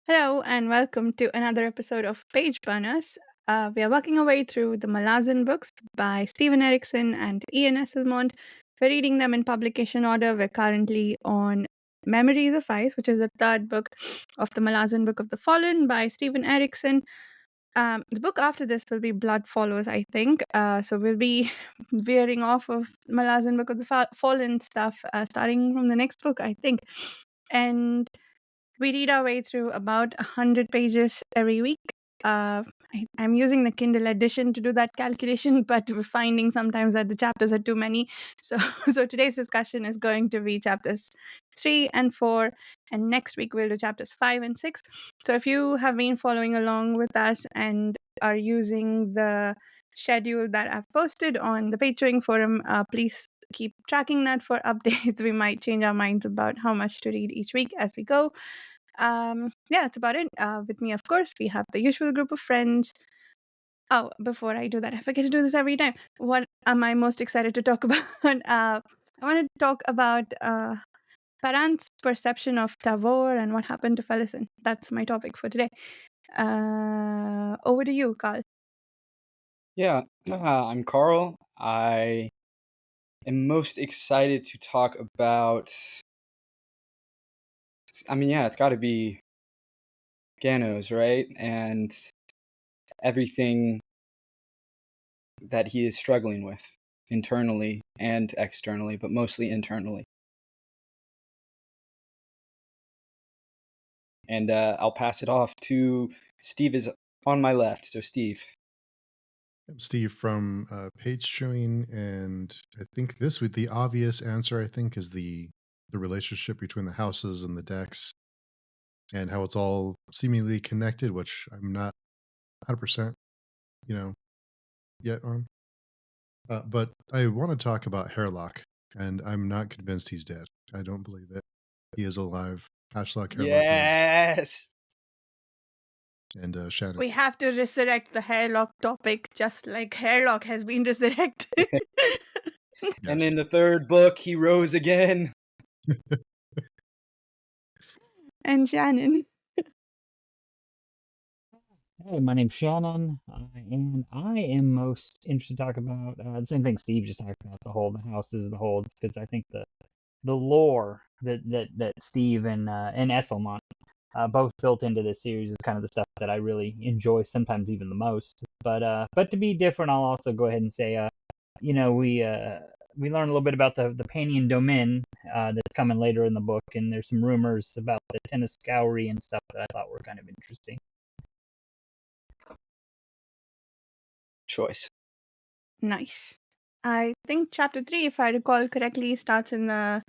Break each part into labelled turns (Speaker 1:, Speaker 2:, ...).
Speaker 1: Hello, and welcome to another episode of Page Burners. We are working our way through the Malazan books by Stephen Erikson and Ian Esselmont. We're reading them in publication order. We're currently on Memories of Ice, which is the third book of the Malazan Book of the Fallen by Stephen Erikson. The book after this will be Blood Follows, I think. So we'll be veering off of Malazan Book of the Fallen stuff, starting from the next book, I think. And we read our way through about 100 pages every week. I'm using the Kindle edition to do that calculation, but we're finding sometimes that the chapters are too many. So, so today's discussion is going to be chapters 3 and 4, and next week we'll do chapters 5 and 6. So, if you have been following along with us and are using the schedule that I've posted on the pagechewing forum, please keep tracking that for updates. We might change our minds about how much to read each week as we go. Yeah, that's about it. With me, of course, we have the usual group of friends. Oh, before I do that, I forget to do this every time. What am I most excited to talk about? I want to talk about Paran's perception of Tavor and what happened to Felicin. That's my topic for today. Over to you, Carl.
Speaker 2: Yeah, I'm Carl. I am most excited to talk about. It's got to be Ganos, right? And everything that he is struggling with internally and externally, but mostly internally. And I'll pass it off to Steve, is on my left. So, Steve.
Speaker 3: I'm Steve from pagechewing, and I think this would the obvious answer. I think is the relationship between the houses and the decks, and how it's all seemingly connected, which I'm not 100%, yet on. But I want to talk about Hairlock, and I'm not convinced he's dead. I don't believe it. He is alive. Hairlock lives.
Speaker 2: Yes.
Speaker 3: And Shannon.
Speaker 1: We have to resurrect the hairlock topic, just like hairlock has been resurrected.
Speaker 2: And in the third book, he rose again.
Speaker 1: And Shannon.
Speaker 4: Hey, my name's Shannon, and I am most interested to talk about the same thing Steve just talked about, the houses, the holds, because I think the lore that Steve and Esselmont both built into this series is kind of the stuff that I really enjoy, sometimes even the most. But to be different, I'll also go ahead and say, we learn a little bit about the Panian Domain that's coming later in the book, and there's some rumors about the tennis scoury and stuff that I thought were kind of interesting.
Speaker 2: Choice.
Speaker 1: Nice. I think chapter 3, if I recall correctly, starts in the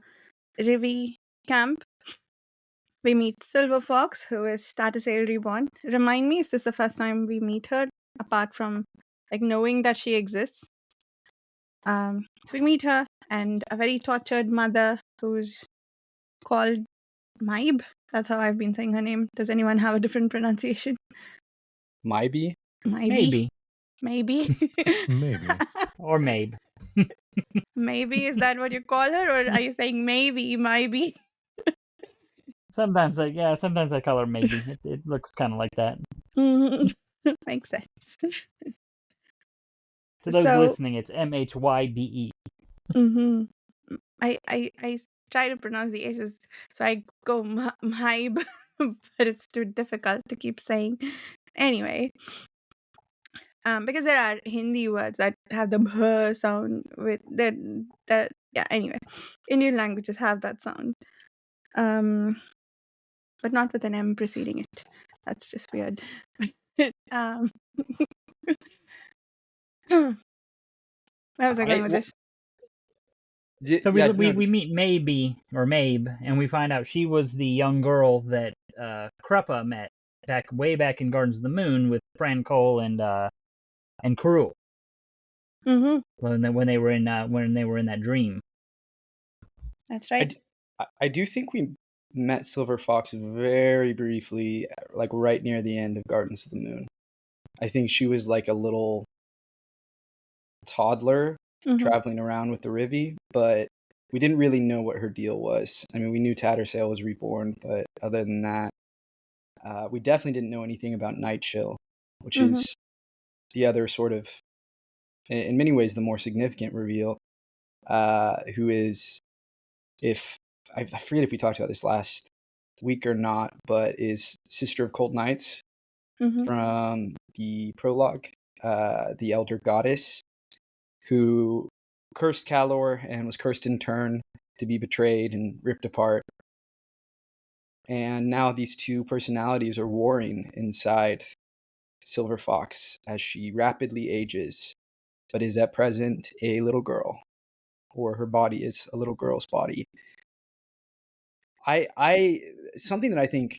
Speaker 1: Rivi camp. We meet Silver Fox, who is Statusale Reborn. Remind me, is this the first time we meet her, apart from knowing that she exists? So we meet her, and a very tortured mother who's called Maib. That's how I've been saying her name. Does anyone have a different pronunciation?
Speaker 2: Maybe.
Speaker 1: Maybe.
Speaker 4: Maybe. Or Mabe.
Speaker 1: Maybe, is that what you call her, or are you saying maybe, maybe?
Speaker 4: Sometimes I call her Maybe. It looks kind of like that.
Speaker 1: Makes sense.
Speaker 4: To those listening, it's Mhybe.
Speaker 1: I try to pronounce the H's, so I go Maib, but it's too difficult to keep saying. Anyway, because there are Hindi words that have the bh sound with that. Yeah. Anyway, Indian languages have that sound, but not with an M preceding it. That's just weird. Where was I going with this?
Speaker 4: So we meet Maybe or Mabe, and we find out she was the young girl that Kruppa met way back in Gardens of the Moon with Fran Cole and Karul. When they were in that dream.
Speaker 1: That's right.
Speaker 2: I do think we met Silver Fox very briefly, like right near the end of Gardens of the Moon. I think she was like a little toddler traveling around with the Rivi, but we didn't really know what her deal was. I mean, we knew Tattersail was reborn, but other than that, We definitely didn't know anything about Night Chill, which
Speaker 1: Mhm.
Speaker 2: is the other sort of, in many ways, the more significant reveal. Who is, if I forget if we talked about this last week or not, but is Sister of Cold Nights
Speaker 1: Mhm.
Speaker 2: from the prologue, the Elder Goddess, who cursed Calor and was cursed in turn to be betrayed and ripped apart. And now these two personalities are warring inside Silver Fox as she rapidly ages, but is at present a little girl, or her body is a little girl's body. I something that I think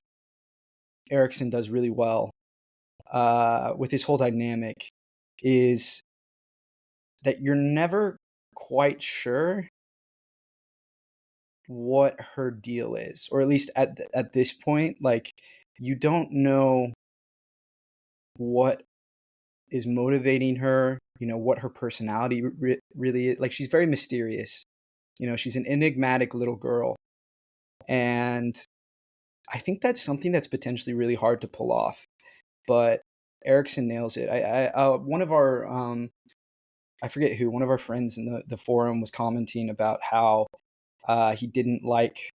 Speaker 2: Erikson does really well with his whole dynamic is that you're never quite sure what her deal is, or at least at this point, like you don't know what is motivating her, what her personality really is. Like she's very mysterious. She's an enigmatic little girl, and I think that's something that's potentially really hard to pull off. But Erikson nails it. One of our I forget who, one of our friends in the forum was commenting about how he didn't like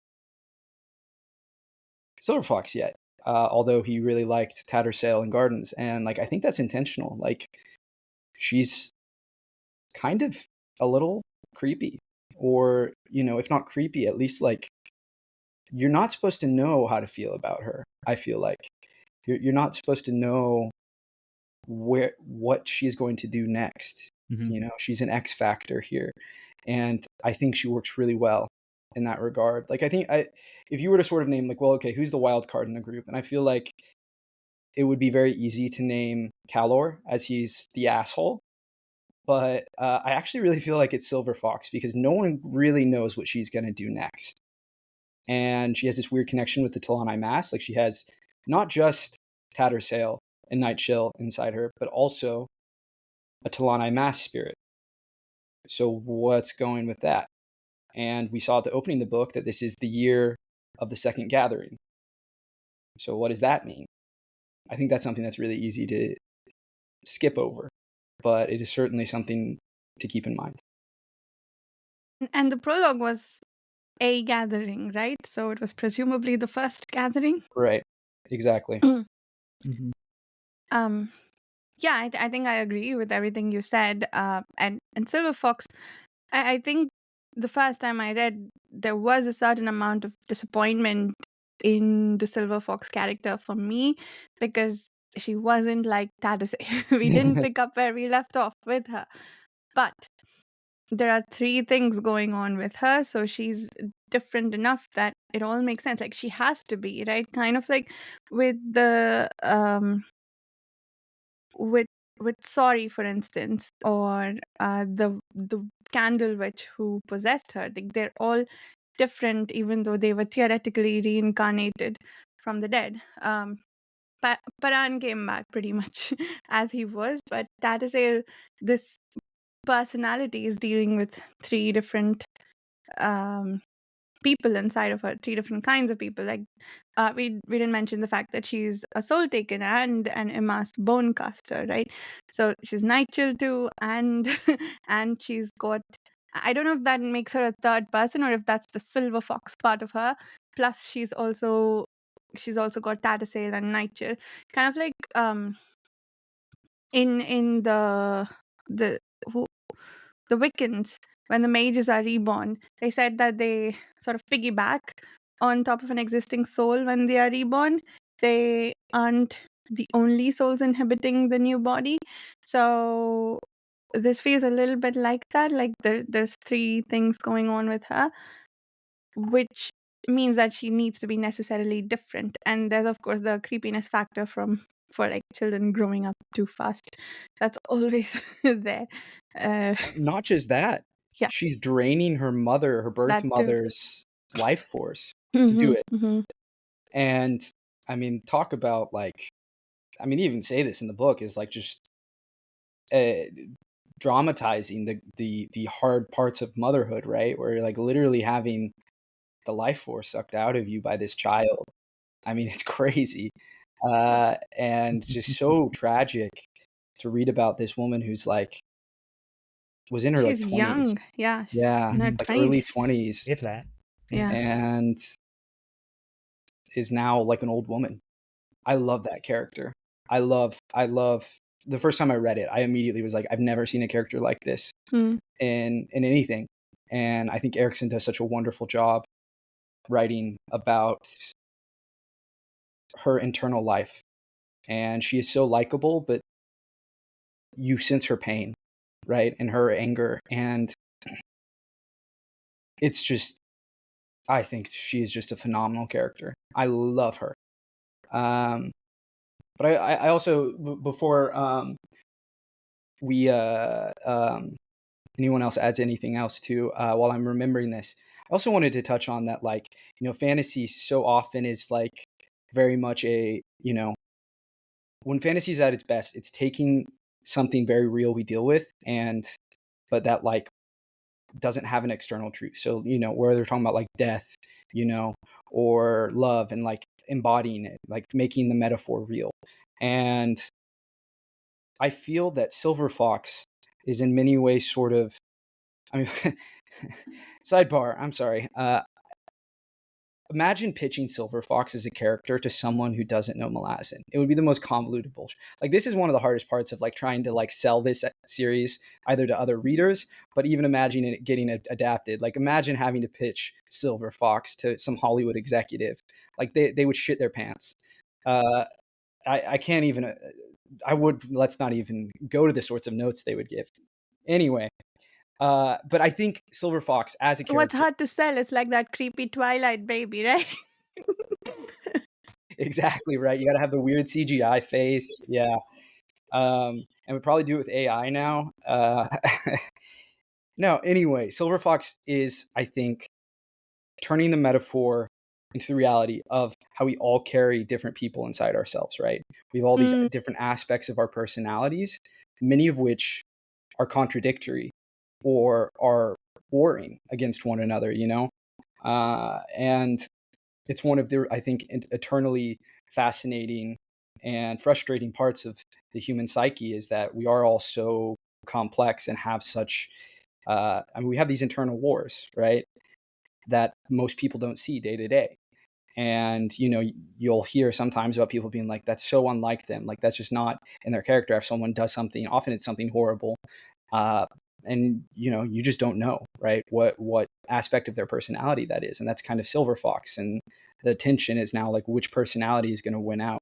Speaker 2: Silver Fox yet, although he really liked Tattersail and Gardens, and like I think that's intentional. Like she's kind of a little creepy, or if not creepy, at least like you're not supposed to know how to feel about her. I feel like you're not supposed to know what she's going to do next.
Speaker 4: Hmm.
Speaker 2: She's an X factor here, and I think she works really well in that regard. Like I think if you were to sort of name like, well, okay, who's the wild card in the group, and I feel like it would be very easy to name Calor as he's the asshole. But I actually really feel like it's Silver Fox because no one really knows what she's going to do next. And she has this weird connection with the Talani Mass. Like she has not just Tattersail and Night Chill inside her, but also a Talani Mass spirit. So what's going with that? And we saw at the opening of the book that this is the year of the second gathering. So what does that mean? I think that's something that's really easy to skip over, but it is certainly something to keep in mind.
Speaker 1: And the prologue was a gathering, right? So it was presumably the first gathering.
Speaker 2: Right. Exactly.
Speaker 4: Hmm.
Speaker 1: um yeah, I think I agree with everything you said. And Silver Fox, I think the first time I read, there was a certain amount of disappointment in the Silver Fox character for me because she wasn't like Tadase. We didn't pick up where we left off with her. But there are three things going on with her, so she's different enough that it all makes sense. Like she has to be, right? Kind of like with the with Sorry, for instance, or the Candle Witch who possessed her. Like they're all different, even though they were theoretically reincarnated from the dead. Paran came back pretty much as he was, but that is this personality is dealing with three different um, people inside of her, three different kinds of people. Like we didn't mention the fact that she's a soul taken and an Imas bone caster, right? So she's night chill too, and and she's got, I don't know if that makes her a third person or if that's the Silver Fox part of her. Plus she's also got Tattersail and night chill, kind of like in the who the Wiccans, when the mages are reborn, they said that they sort of piggyback on top of an existing soul when they are reborn. They aren't the only souls inhabiting the new body. So this feels a little bit like that. Like there's three things going on with her, which means that she needs to be necessarily different. And there's of course the creepiness factor for like children growing up too fast. That's always there. Uh,
Speaker 2: Not just that,
Speaker 1: yeah,
Speaker 2: she's draining her birth
Speaker 1: that too.
Speaker 2: mother's life force to do
Speaker 1: Mhm,
Speaker 2: it.
Speaker 1: mhm.
Speaker 2: And I mean, talk about like, I mean, even say this in the book is like just uh, dramatizing the hard parts of motherhood, right? Where you're like literally having the life force sucked out of you by this child. I mean, it's crazy. and just so tragic to read about this woman who's like was in her like
Speaker 1: She's
Speaker 2: 20s.
Speaker 1: young. Yeah, she's
Speaker 2: Yeah,
Speaker 1: in her
Speaker 2: like early
Speaker 1: 20s.
Speaker 2: 20s,
Speaker 4: If that.
Speaker 1: Yeah.
Speaker 2: and is now like an old woman. I love that character. I love the first time I read it, I immediately was like, I've never seen a character like this
Speaker 1: Hmm.
Speaker 2: in anything. And I think Erikson does such a wonderful job writing about her internal life. And she is so likable, but you sense her pain, right? And her anger. And it's just, I think she is just a phenomenal character. I love her. But I also, before we, anyone else adds anything else to, while I'm remembering this, I also wanted to touch on that, like, fantasy so often is like very much when fantasy is at its best, it's taking something very real we deal with, but that like doesn't have an external truth. So, where they're talking about like death, you know, or love and like embodying it, like making the metaphor real. And I feel that Silver Fox is in many ways sort of, I mean, sidebar, I'm sorry. Imagine pitching Silver Fox as a character to someone who doesn't know Malazan. It would be the most convoluted bullshit. Like, this is one of the hardest parts of like trying to like sell this series either to other readers, but even imagine it getting adapted. Like, imagine having to pitch Silver Fox to some Hollywood executive. Like, they would shit their pants. I can't even. Let's not even go to the sorts of notes they would give. Anyway, but I think Silver Fox as a
Speaker 1: What's
Speaker 2: character,
Speaker 1: hard to sell is like that creepy Twilight baby, right?
Speaker 2: exactly right. You got to have the weird CGI face, yeah. And we probably do it with AI now. No, anyway, Silver Fox is, I think, turning the metaphor into the reality of how we all carry different people inside ourselves, right? We have all these
Speaker 1: Mm.
Speaker 2: different aspects of our personalities, many of which are contradictory or are warring against one another, and it's one of the, I think, eternally fascinating and frustrating parts of the human psyche is that we are all so complex and have such, we have these internal wars, right? That most people don't see day to day. And, you'll hear sometimes about people being like, that's so unlike them. Like, that's just not in their character. If someone does something, often it's something horrible. And, you just don't know, right? What aspect of their personality that is. And that's kind of Silver Fox. And the tension is now like, which personality is going to win out?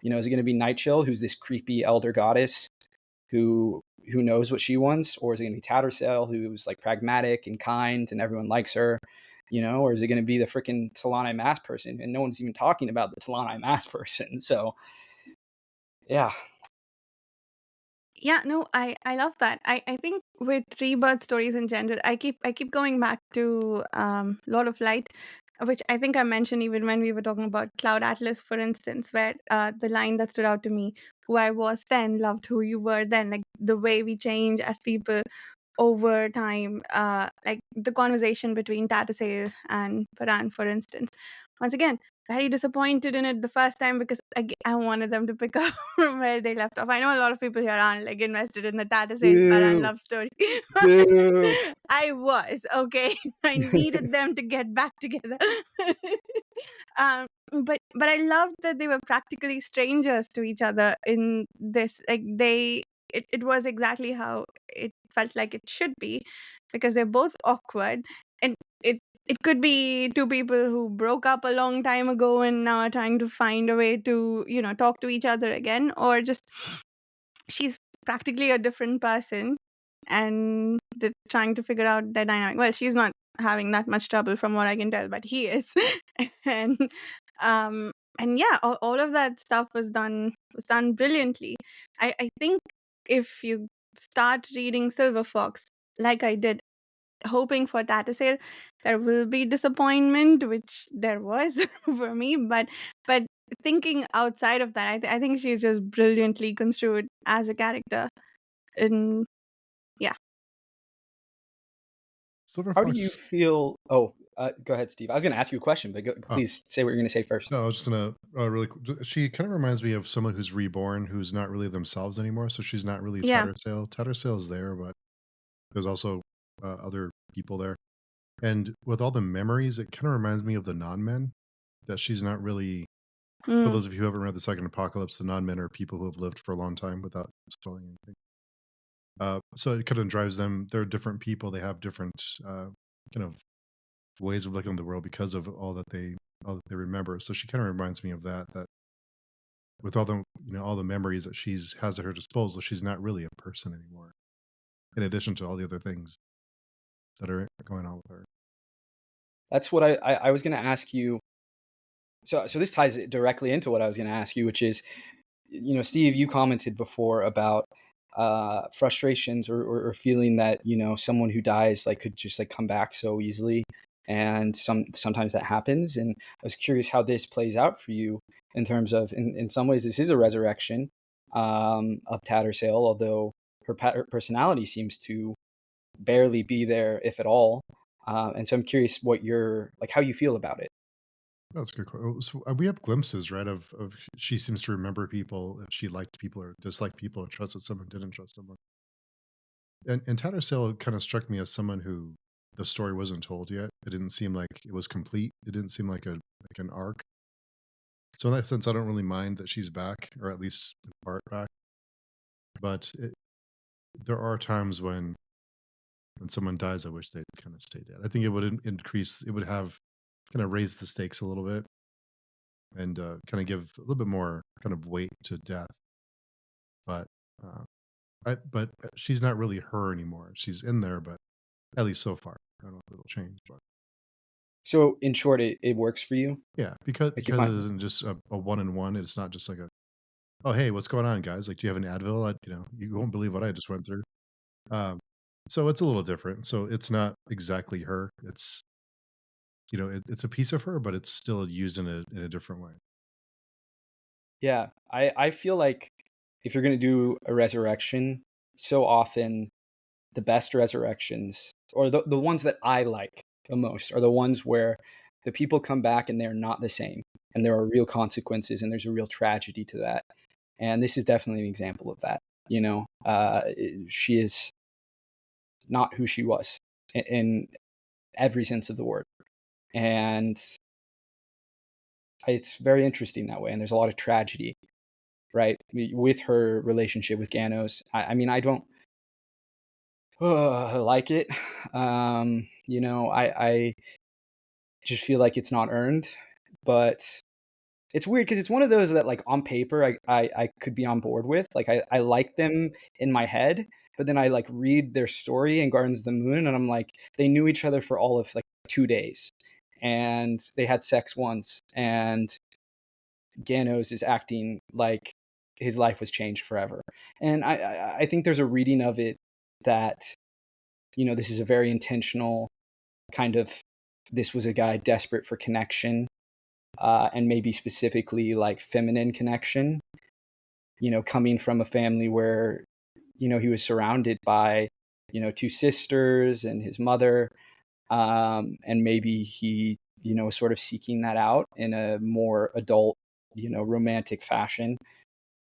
Speaker 2: Is it going to be Nightchill, who's this creepy elder goddess who knows what she wants? Or is it going to be Tattersail, who's like pragmatic and kind and everyone likes her? Or is it going to be the freaking Talani Mass person? And no one's even talking about the Talani Mass person. So, yeah.
Speaker 1: Yeah, no, I love that. I think with rebirth stories in general, I keep going back to Lord of Light, which I think I mentioned even when we were talking about Cloud Atlas, for instance, where the line that stood out to me, who I was then loved who you were then, like the way we change as people over time, like the conversation between Tatasay and Paran, for instance. Once again, very disappointed in it the first time because I wanted them to pick up from where they left off. I know a lot of people here aren't like invested in the Tatasay and Paran
Speaker 2: Boo.
Speaker 1: love story.
Speaker 2: Boo.
Speaker 1: I was, okay. I needed them to get back together. But I loved that they were practically strangers to each other in this. Like it was exactly how it felt like it should be, because they're both awkward, and it could be two people who broke up a long time ago and now are trying to find a way to talk to each other again, or just she's practically a different person and they're trying to figure out their dynamic. Well, she's not having that much trouble from what I can tell, but he is. and um and yeah, all of that stuff was done brilliantly. I think if you start reading Silver Fox like I did, hoping for Tata Sale, there will be disappointment, which there was for me. But thinking outside of that, I think she's just brilliantly construed as a character. And yeah,
Speaker 3: Silver
Speaker 2: How do you
Speaker 3: Fox.
Speaker 2: feel? Oh, Go ahead, Steve. I was going to ask you a question, but
Speaker 3: Oh,
Speaker 2: please say what you're going to say first.
Speaker 3: no, I was just gonna really. She kind of reminds me of someone who's reborn, who's not really themselves anymore. So she's not really
Speaker 1: Yeah.
Speaker 3: Tattersail. Tattersail's there, but there's also other people there. And with all the memories, it kind of reminds me of the non-men. That she's not really. For
Speaker 1: Mm.
Speaker 3: those of you who haven't read the Second Apocalypse, the non-men are people who have lived for a long time without spoiling anything. So it kind of drives them. They're different people. They have different kind of ways of looking at the world because of all that they remember. So she kind of reminds me of that. That with all the all the memories that she's has at her disposal, she's not really a person anymore. In addition to all the other things that are going on with her.
Speaker 2: That's what I was going to ask you. So this ties directly into what I was going to ask you, which is, Steve, you commented before about frustrations or feeling that someone who dies like could just like come back so easily, and sometimes that happens. And I was curious how this plays out for you in terms of, in some ways, this is a resurrection of Tattersail, although her personality seems to barely be there, if at all. And so I'm curious what you're like, how you feel about it.
Speaker 3: That's a good. So we have glimpses, right? Of she seems to remember people if she liked people or disliked people or trusted someone, didn't trust someone. And Tattersail kind of struck me as someone who the story wasn't told yet. It didn't seem like it was complete. It didn't seem like an arc. So in that sense, I don't really mind that she's back, or at least in part back. But there are times when someone dies, I wish they'd kind of stay dead. I think it would increase. It would have kind of raise the stakes a little bit and kind of give a little bit more kind of weight to death. But uh, but she's not really her anymore. She's in there, but at least so far. I don't know if it'll change, but
Speaker 2: So in short, it works for you.
Speaker 3: yeah, because
Speaker 2: Like you
Speaker 3: it
Speaker 2: find,
Speaker 3: isn't just a one and one. It's not just like a oh hey, what's going on, guys? Like, do you have an Advil? You won't believe what I just went through. Um, so it's a little different. So it's not exactly her. It's it's a piece of her, but it's still used in a different way.
Speaker 2: yeah, I feel like if you're gonna do a resurrection, so often the best resurrections, or the ones that I like the most, are the ones where the people come back and they're not the same, and there are real consequences, and there's a real tragedy to that. And this is definitely an example of that. She is not who she was in every sense of the word, and it's very interesting that way. And there's a lot of tragedy, right, with her relationship with Ganos. I mean, I don't like it. I just feel like it's not earned, but it's weird because it's one of those that, like, on paper, I could be on board with. Like, I like them in my head, but then I like read their story in Gardens of the Moon, and I'm like, they knew each other for all of like 2 days, and they had sex once, and Ganos is acting like his life was changed forever. And I think there's a reading of it that, this is a very intentional kind of, this was a guy desperate for connection, and maybe specifically like feminine connection, coming from a family where, he was surrounded by, two sisters and his mother. And maybe he, was sort of seeking that out in a more adult, romantic fashion.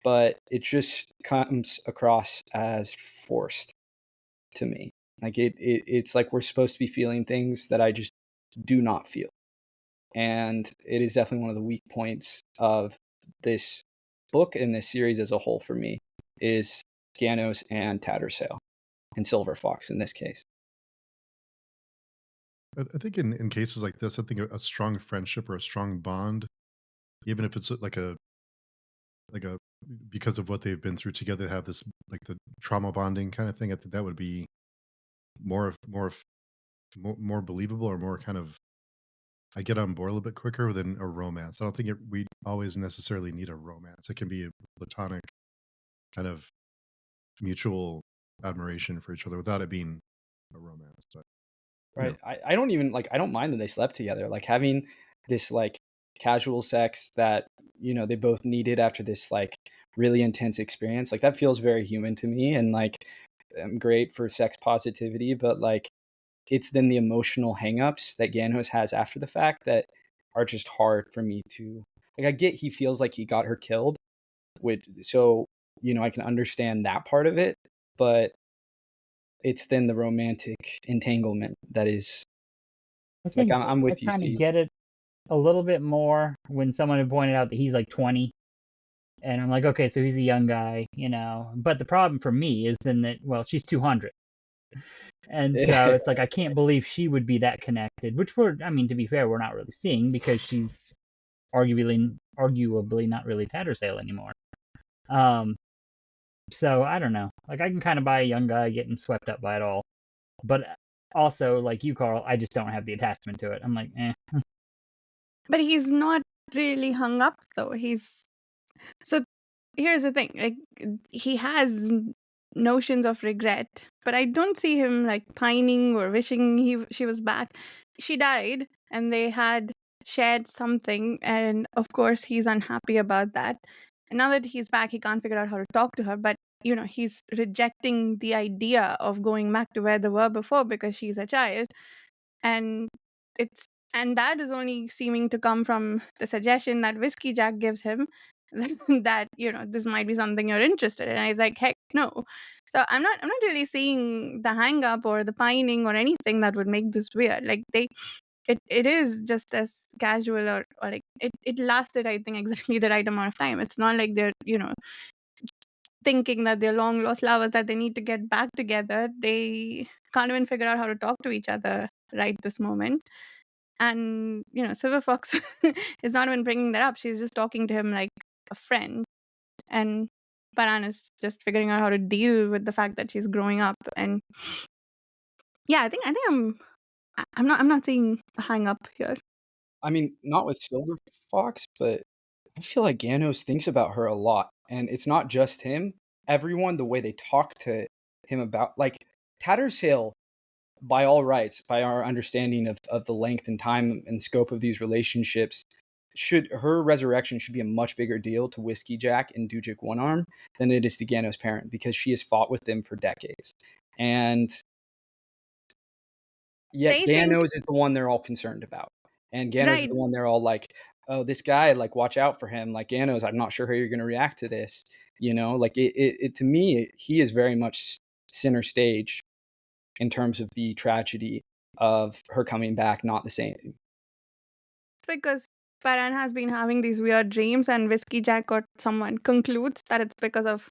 Speaker 2: But it just comes across as forced to me. Like it's like we're supposed to be feeling things that I just do not feel. And it is definitely one of the weak points of this book and this series as a whole for me, is Ganos and Tattersail, and Silver Fox in this case.
Speaker 3: I think in cases like this, I think a strong friendship or a strong bond, even if it's like a because of what they've been through together, have this like the trauma bonding kind of thing. I think that would be more believable or more kind of I get on board a little bit quicker than a romance. I don't think we always necessarily need a romance. It can be a platonic kind of mutual admiration for each other without it being a romance. But you know,
Speaker 2: Right. I don't even like, I don't mind that they slept together. Like having this like casual sex that, they both needed after this like really intense experience. Like that feels very human to me, and like I'm great for sex positivity, but like it's then the emotional hangups that Ganos has after the fact that are just hard for me to like. I get he feels like he got her killed, so I can understand that part of it, but it's then the romantic entanglement that is
Speaker 4: I
Speaker 2: like
Speaker 4: think
Speaker 2: I'm
Speaker 4: I
Speaker 2: with you,
Speaker 4: kind of
Speaker 2: Steve.
Speaker 4: get it a little bit more when someone had pointed out that he's like 20. And I'm like, okay, so he's a young guy, But the problem for me is then that, well, she's 200. And so it's like, I can't believe she would be that connected, which to be fair, we're not really seeing because she's arguably not really Tattersale anymore. So I don't know. Like, I can kind of buy a young guy getting swept up by it all. But also, like you, Carl, I just don't have the attachment to it. I'm like, eh.
Speaker 1: But he's not really hung up, though. So here's the thing, like, he has notions of regret, but I don't see him like pining or wishing she was back. She died and they had shared something, and of course he's unhappy about that. And now that he's back, he can't figure out how to talk to her, but he's rejecting the idea of going back to where they were before because she's a child. And it's and that is only seeming to come from the suggestion that Whiskey Jack gives him that this might be something you're interested in. And he's like, heck no. So I'm not really seeing the hang up or the pining or anything that would make this weird. Like it is just as casual, or like it lasted, I think, exactly the right amount of time. It's not like they're thinking that they're long lost lovers, that they need to get back together. They can't even figure out how to talk to each other right this moment. And Silver Fox is not even bringing that up. She's just talking to him like a friend. And Paran is just figuring out how to deal with the fact that she's growing up. And yeah, I think I'm not seeing a hang up here.
Speaker 2: I mean, not with Silver Fox, but I feel like Ganos thinks about her a lot, and it's not just him. Everyone, the way they talk to him about, like, Tattersale, by all rights, by our understanding of the length and time and scope of these relationships, her resurrection should be a much bigger deal to Whiskey Jack and Dujik One Arm than it is to Ganos' parent, because she has fought with them for decades. And yet
Speaker 1: They think,
Speaker 2: Ganos is the one they're all concerned about. And Ganos is
Speaker 1: right,
Speaker 2: the one they're all like, oh, this guy, like, watch out for him. Like, Ganos, I'm not sure how you're going to react to this. Like, it to me, he is very much center stage in terms of the tragedy of her coming back, not the same.
Speaker 1: it's because Paran has been having these weird dreams, and Whiskey Jack or someone concludes that it's because of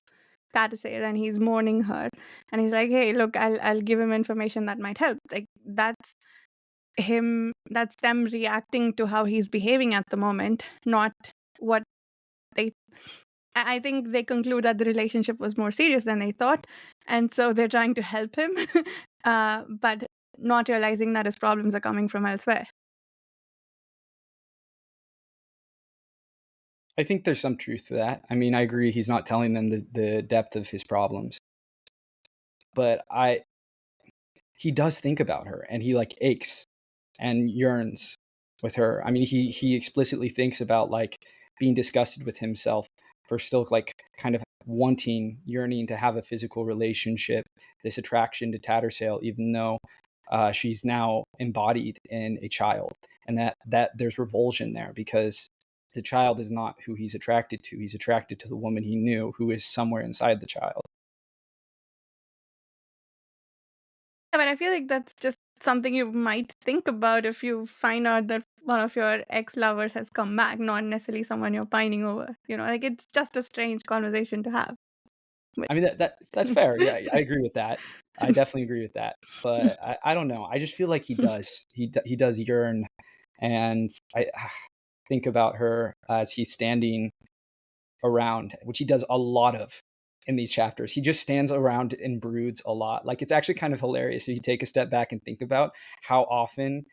Speaker 1: Tatasay, and he's mourning her. And he's like, hey, look, I'll give him information that might help. Like, that's them reacting to how he's behaving at the moment, not what they I think they conclude that the relationship was more serious than they thought, and so they're trying to help him, but not realizing that his problems are coming from elsewhere.
Speaker 2: I think there's some truth to that. I mean, I agree he's not telling them the depth of his problems. But he does think about her, and he like aches and yearns with her. I mean, he explicitly thinks about like being disgusted with himself for still like kind of yearning to have a physical relationship, this attraction to Tattersale, even though she's now embodied in a child, and that there's revulsion there because the child is not who he's attracted to. He's attracted to the woman he knew, who is somewhere inside the child.
Speaker 1: Yeah, but I feel like that's just something you might think about if you find out that one of your ex-lovers has come back, not necessarily someone you're pining over. Like, it's just a strange conversation to have.
Speaker 2: I mean, that's fair. Yeah, I agree with that. I definitely agree with that. But I don't know. I just feel like he does. He does yearn, and I think about her as he's standing around, which he does a lot of in these chapters. He just stands around and broods a lot. Like, it's actually kind of hilarious if you take a step back and think about how often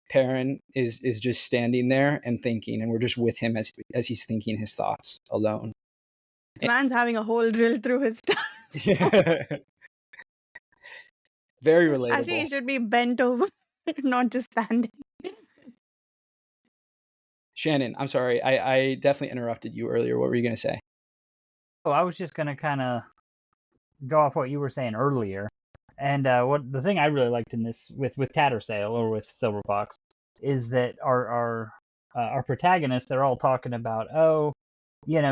Speaker 2: Perrin is just standing there and thinking, and we're just with him as he's thinking his thoughts alone.
Speaker 1: The man's having a hole drilled through his stomach.
Speaker 2: Yeah. Very relatable.
Speaker 1: Actually, he should be bent over, not just standing.
Speaker 2: Shannon, I'm sorry. I definitely interrupted you earlier. What were you going to say?
Speaker 4: Oh, I was just going to kind of go off what you were saying earlier. And what the thing I really liked in this with Tattersail or with Silver Fox is that our protagonists, they're all talking about, oh,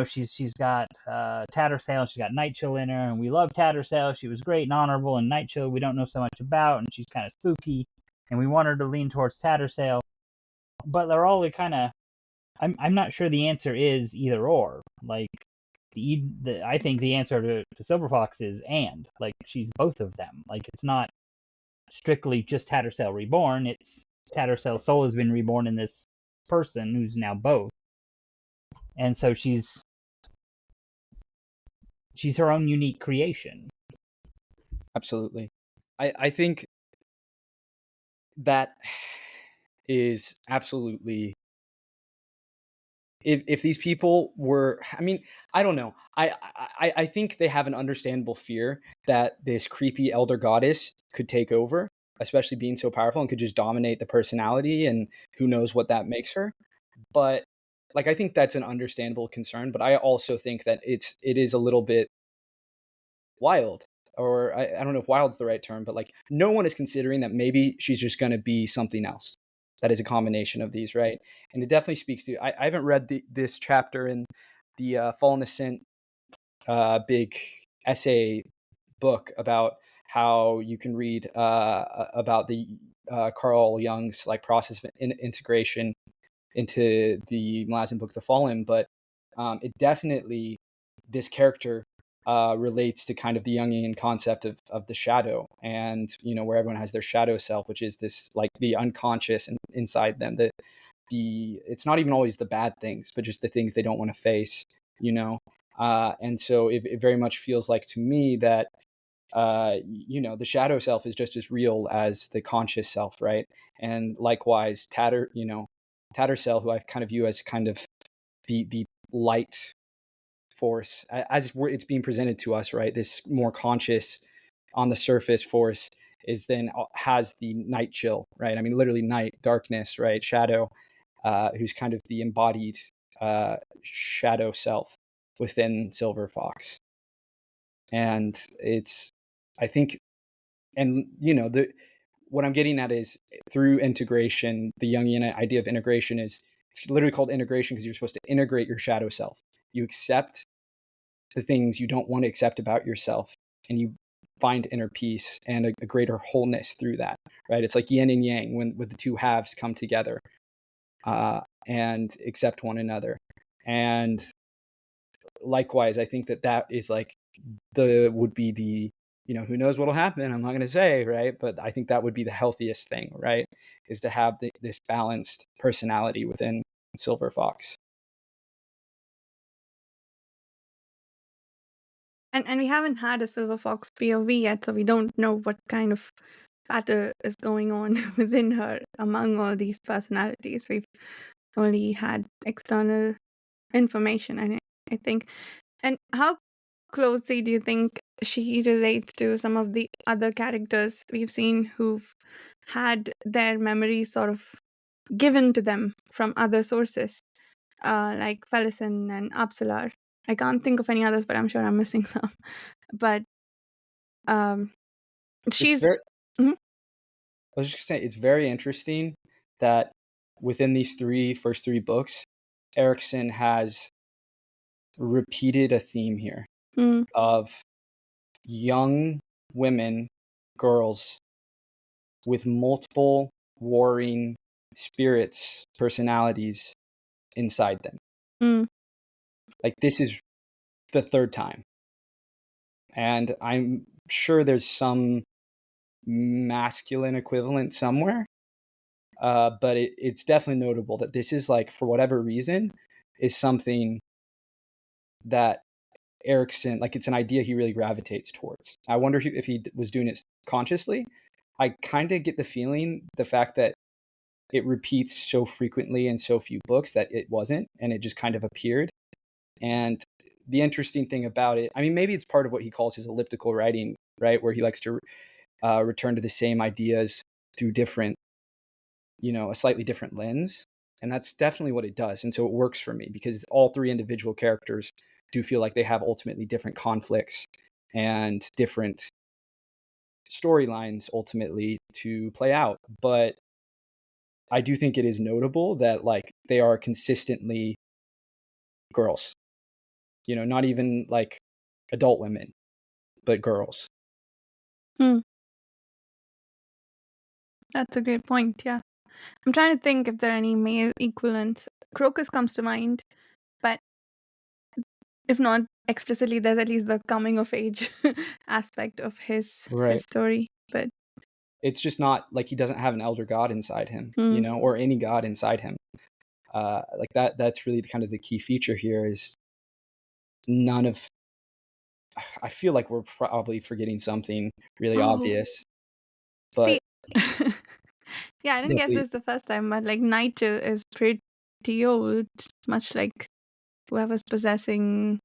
Speaker 4: she's got Tattersail, she's got Nightchill in her, and we love Tattersail. She was great and honorable, and Nightchill we don't know so much about, and she's kind of spooky, and we want her to lean towards Tattersail. But they're all kind of, I'm not sure the answer is either or. Like I think the answer to Silver Fox is and. Like she's both of them. Like it's not strictly just Tattersail reborn. It's Tattersail's soul has been reborn in this person who's now both. And so she's her own unique creation.
Speaker 2: Absolutely. I think that is absolutely, if these people were, I mean, I don't know. I think they have an understandable fear that this creepy elder goddess could take over, especially being so powerful and could just dominate the personality, and who knows what that makes her. But like, I think that's an understandable concern, but I also think that it is a little bit wild, or I don't know if wild's the right term, but like, no one is considering that maybe she's just going to be something else that is a combination of these, right? And it definitely speaks to, I haven't read this chapter in the Fallen Ascent big essay book about how you can read about the Carl Jung's like process of integration into the Malazan Book, The Fallen, but it definitely, this character relates to kind of the Jungian concept of the shadow, and where everyone has their shadow self, which is this like the unconscious and inside them. The it's not even always the bad things, but just the things they don't want to face. And so it very much feels like to me that the shadow self is just as real as the conscious self, right? And likewise, Tattersail, who I kind of view as kind of the light force, as it's being presented to us, right? This more conscious, on the surface force is then has the night chill, right? I mean, literally night, darkness, right? Shadow, who's kind of the embodied shadow self within Silver Fox. And it's, I think, and what I'm getting at is, through integration, the Jungian idea of integration is, it's literally called integration because you're supposed to integrate your shadow self. You accept the things you don't want to accept about yourself, and you find inner peace and a greater wholeness through that, right? It's like yin and yang, when the two halves come together and accept one another. And likewise, I think that is like would be the, who knows what'll happen, I'm not going to say, right? But I think that would be the healthiest thing, right? Is to have this balanced personality within Silver Fox.
Speaker 1: And we haven't had a Silver Fox POV yet, so we don't know what kind of battle is going on within her among all these personalities. We've only had external information, I think. And how closely do you think she relates to some of the other characters we've seen who've had their memories sort of given to them from other sources, like Felison and Apsalar? I can't think of any others, but I'm sure I'm missing some. But
Speaker 2: It's
Speaker 1: she's
Speaker 2: very,
Speaker 1: Mhm.
Speaker 2: I was just gonna say, it's very interesting that within these first three books, Erikson has repeated a theme here
Speaker 1: Mm,
Speaker 2: of young women, girls with multiple warring spirits, personalities inside them.
Speaker 1: mm,
Speaker 2: Like, this is the third time. And I'm sure there's some masculine equivalent somewhere. But it's definitely notable that this is, like, for whatever reason, is something that Erikson, like, it's an idea he really gravitates towards. I wonder if he was doing it consciously. I kind of get the feeling, the fact that it repeats so frequently in so few books, that it wasn't, and it just kind of appeared. And the interesting thing about it, I mean, maybe it's part of what he calls his elliptical writing, right? Where he likes to return to the same ideas through a slightly different lens. And that's definitely what it does. And so it works for me, because all three individual characters do feel like they have ultimately different conflicts and different storylines ultimately to play out. But I do think it is notable that like they are consistently girls. Not even like adult women, but girls.
Speaker 1: Hmm. That's a great point. Yeah. I'm trying to think if there are any male equivalents. Crocus comes to mind, but if not explicitly, there's at least the coming of age aspect of his
Speaker 2: Right.
Speaker 1: story. But
Speaker 2: It's just not like he doesn't have an elder god inside him,
Speaker 1: hmm.
Speaker 2: or any god inside him. Like that's really kind of the key feature here is none of I feel like we're probably forgetting something really
Speaker 1: Oh,
Speaker 2: obvious,
Speaker 1: see,
Speaker 2: but
Speaker 1: yeah, I didn't
Speaker 2: no,
Speaker 1: get
Speaker 2: please.
Speaker 1: this the first time, but like Nigel is pretty old, much like whoever's possessing.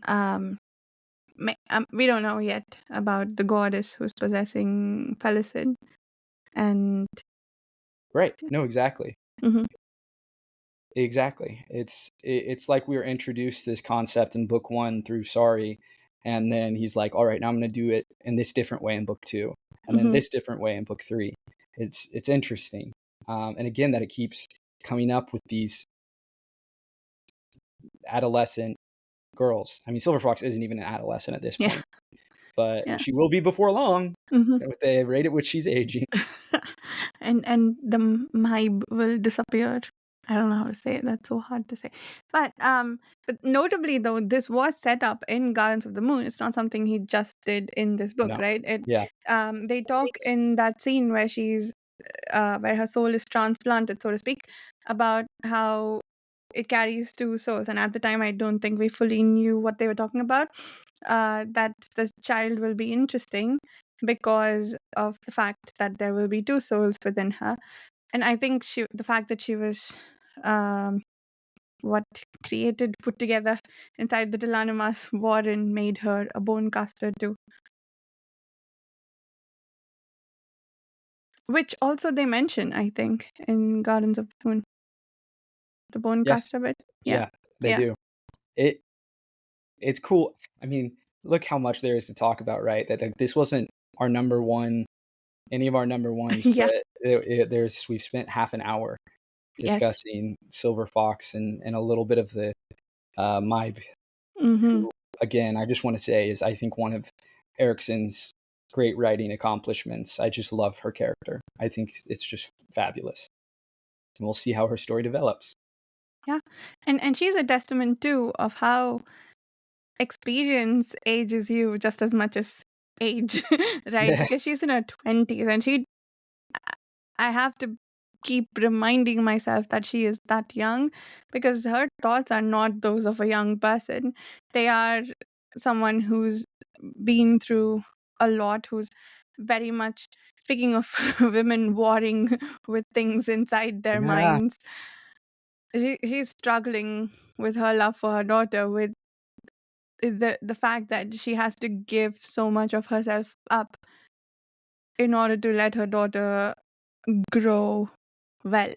Speaker 1: Um, we don't know yet about the goddess who's possessing Felicid, and
Speaker 2: Right. No, exactly.
Speaker 1: mhm,
Speaker 2: Exactly. It's like we were introduced to this concept in book 1 through Sorry, and then he's like, "All right, now I'm going to do it in this different way in book 2, and then
Speaker 1: mhm,
Speaker 2: this different way in book 3." It's interesting, and again that it keeps coming up with these adolescent girls. I mean, Silver Fox isn't even an adolescent at this
Speaker 1: yeah,
Speaker 2: point, but
Speaker 1: yeah.
Speaker 2: she will be before long.
Speaker 1: Mhm.
Speaker 2: With the rate at which she's aging.
Speaker 1: And the Maib will disappear. I don't know how to say it. That's so hard to say. But notably though, this was set up in Gardens of the Moon. It's not something he just did in this book,
Speaker 2: No.
Speaker 1: right?
Speaker 2: Yeah.
Speaker 1: They talk in that scene where where her soul is transplanted, so to speak, about how it carries two souls. And at the time, I don't think we fully knew what they were talking about. That the child will be interesting because of the fact that there will be two souls within her. And I think the fact that she was um, what put together inside the Delanamas Warren made her a bone caster too. Which also they mention, I think, in Gardens of the Moon. The bone
Speaker 2: Yes.
Speaker 1: caster bit. Yeah.
Speaker 2: Yeah, they
Speaker 1: Yeah.
Speaker 2: do. It's cool. I mean, look how much there is to talk about, right? That like, this wasn't our number one, any of our number ones,
Speaker 1: Yeah.
Speaker 2: but we've spent half an hour
Speaker 1: Yes.
Speaker 2: discussing Silver Fox and a little bit of the Maib,
Speaker 1: Mm-hmm.
Speaker 2: who, again, I just want to say is I think one of Erikson's great writing accomplishments. I just love her character. I think it's just fabulous. And we'll see how her story develops.
Speaker 1: Yeah. And she's a testament too of how experience ages you just as much as age, right?
Speaker 2: Yeah.
Speaker 1: Because she's in her 20s and I have to keep reminding myself that she is that young because her thoughts are not those of a young person. They are someone who's been through a lot, who's very much, speaking of women warring with things inside their
Speaker 2: Yeah.
Speaker 1: minds, she's struggling with her love for her daughter, with the fact that she has to give so much of herself up in order to let her daughter grow well.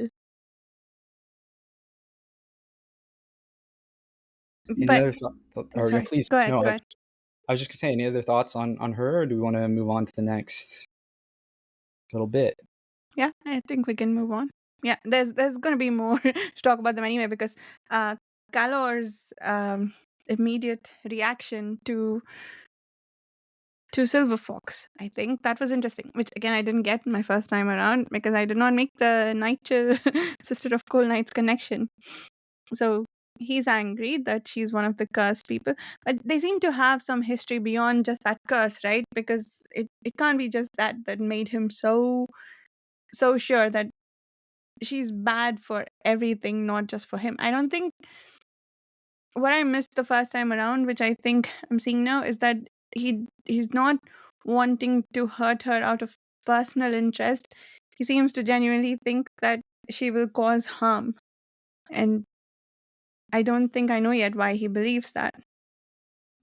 Speaker 2: Any
Speaker 1: But
Speaker 2: other thought? Or yeah,
Speaker 1: sorry,
Speaker 2: please.
Speaker 1: go ahead,
Speaker 2: No,
Speaker 1: go
Speaker 2: I,
Speaker 1: ahead.
Speaker 2: I was just gonna say, any other thoughts on her, or do we want to move on to the next little bit?
Speaker 1: Yeah, I think we can move on. Yeah, there's gonna be more to talk about them anyway because uh Calor's immediate reaction to Silver Fox, I think that was interesting, which again I didn't get my first time around because I did not make the Nightchill Sister of Cold Knight's connection. So he's angry that she's one of the cursed people, but they seem to have some history beyond just that curse, right? Because it can't be just that made him so sure that she's bad for everything, not just for him. I don't think what I missed the first time around, which I think I'm seeing now, is that he's not wanting to hurt her out of personal interest. He seems to genuinely think that she will cause harm. And I don't think I know yet why he believes that.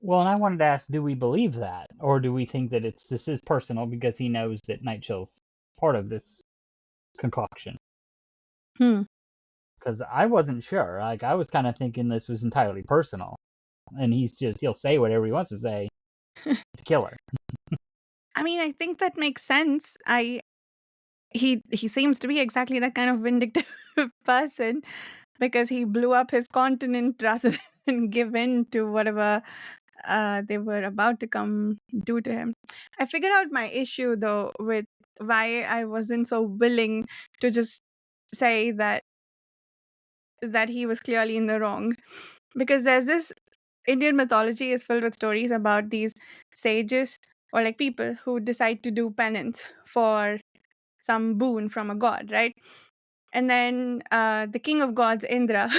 Speaker 4: Well, and I wanted to ask, do we believe that, or do we think that this is personal because he knows that Nightchill's part of this concoction?
Speaker 1: Hmm.
Speaker 4: Because I wasn't sure. Like I was kind of thinking this was entirely personal, and he'll say whatever he wants to say to kill her.
Speaker 1: I mean, I think that makes sense. He seems to be exactly that kind of vindictive person because he blew up his continent rather than give in to whatever they were about to come do to him. I figured out my issue though with why I wasn't so willing to just say that he was clearly in the wrong, because there's this Indian mythology is filled with stories about these sages or like people who decide to do penance for some boon from a god, right? And then the king of gods, Indra,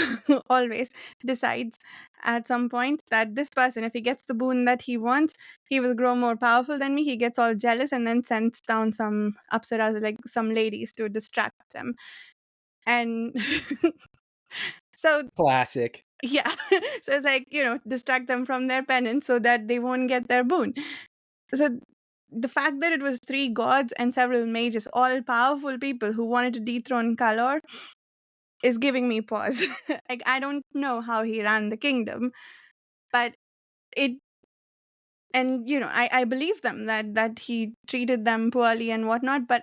Speaker 1: always decides at some point that this person, if he gets the boon that he wants, he will grow more powerful than me. He gets all jealous and then sends down some apsaras, like some ladies, to distract them. And so,
Speaker 2: Classic.
Speaker 1: yeah. So it's like, distract them from their penance so that they won't get their boon. So the fact that it was three gods and several mages, all powerful people who wanted to dethrone Kalor, is giving me pause. Like, I don't know how he ran the kingdom, but it and I believe them that he treated them poorly and whatnot, but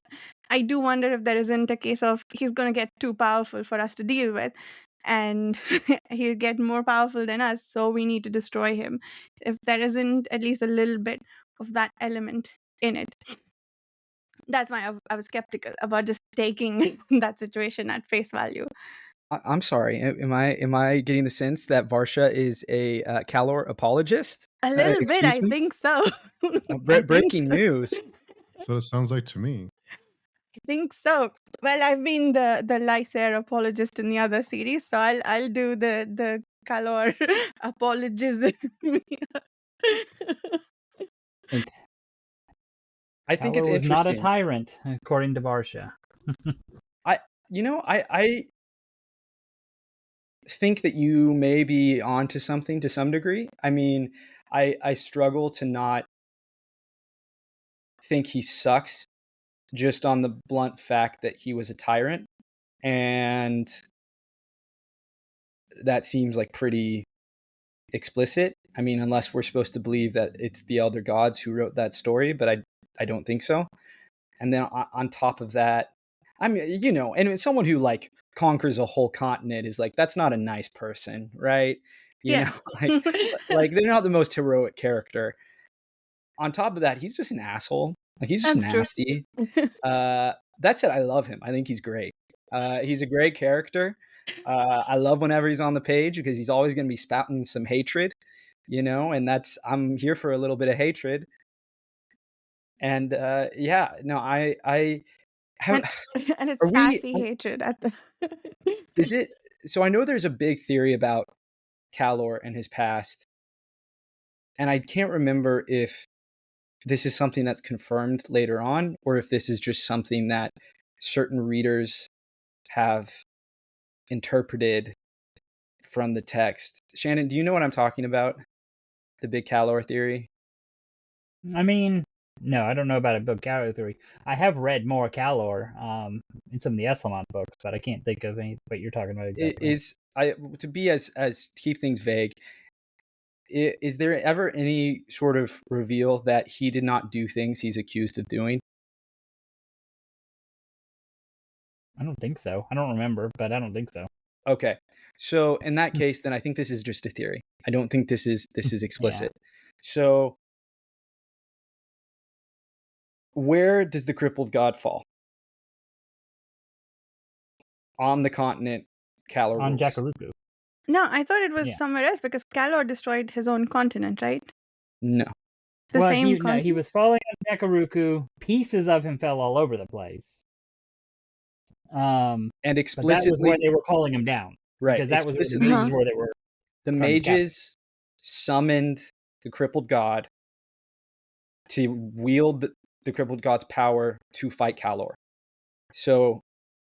Speaker 1: I do wonder if there isn't a case of he's going to get too powerful for us to deal with, and he'll get more powerful than us, so we need to destroy him. If there isn't at least a little bit of that element in it, that's why I was skeptical about just taking that situation at face value.
Speaker 2: I'm sorry. Am I getting the sense that Varsha is a Kalor apologist?
Speaker 1: A little bit,
Speaker 2: Excuse
Speaker 1: I
Speaker 2: me.
Speaker 1: think so. I think
Speaker 2: Breaking
Speaker 1: so.
Speaker 2: news.
Speaker 3: That's what it sounds like to me.
Speaker 1: I think so. Well, I've been the Lysair apologist in the other series, so I'll do the Kalor apologism.
Speaker 4: And
Speaker 2: I think it's
Speaker 4: Kylo was not a
Speaker 2: interesting.
Speaker 4: tyrant, according to Varsha.
Speaker 2: I think that you may be onto something to some degree. I mean, I struggle to not think he sucks just on the blunt fact that he was a tyrant, and that seems like pretty explicit. I mean, unless we're supposed to believe that it's the elder gods who wrote that story, but I don't think so. And then on top of that, I mean, and someone who like conquers a whole continent is like, that's not a nice person, right?
Speaker 1: Yeah.
Speaker 2: Like they're not the most heroic character. On top of that, he's just an asshole. Like he's just
Speaker 1: That's true.
Speaker 2: nasty. That said, I love him. I think he's great. He's a great character. I love whenever he's on the page because he's always going to be spouting some hatred, and I'm here for a little bit of hatred. And yeah, no, I have.
Speaker 1: And
Speaker 2: Are
Speaker 1: it's
Speaker 2: we?
Speaker 1: sassy hatred at the
Speaker 2: Is it? So I know there's a big theory about Kalor and his past, and I can't remember if this is something that's confirmed later on, or if this is just something that certain readers have interpreted from the text. Shannon, do you know what I'm talking about? The big Kalor theory?
Speaker 4: I mean, no, I don't know about a book Kalor theory. I have read more Kalor in some of the Eslamont books, but I can't think of any what you're talking about
Speaker 2: It
Speaker 4: exactly.
Speaker 2: is to be as keep things vague. Is there ever any sort of reveal that he did not do things he's accused of doing?
Speaker 4: I don't think so. I don't remember, but I don't think so.
Speaker 2: Okay. So in that case, then I think this is just a theory. I don't think this is explicit. So where does the crippled god fall? On the continent Kalor
Speaker 4: On
Speaker 2: rules.
Speaker 4: Jakaruku.
Speaker 1: No, I thought it was
Speaker 4: Yeah.
Speaker 1: somewhere else because Kalor destroyed his own continent, right?
Speaker 2: No.
Speaker 1: The
Speaker 4: Well,
Speaker 1: same
Speaker 4: he
Speaker 1: continent.
Speaker 4: was falling on Jakaruku. Pieces of him fell all over the place.
Speaker 2: And
Speaker 4: But that was
Speaker 2: explicitly,
Speaker 4: where they were calling him down.
Speaker 2: right,
Speaker 4: Because that was where the
Speaker 2: explicitly,
Speaker 4: pieces where they were.
Speaker 2: the
Speaker 4: trying to capture.
Speaker 2: mages summoned the crippled god to wield the crippled god's power to fight Kalor. So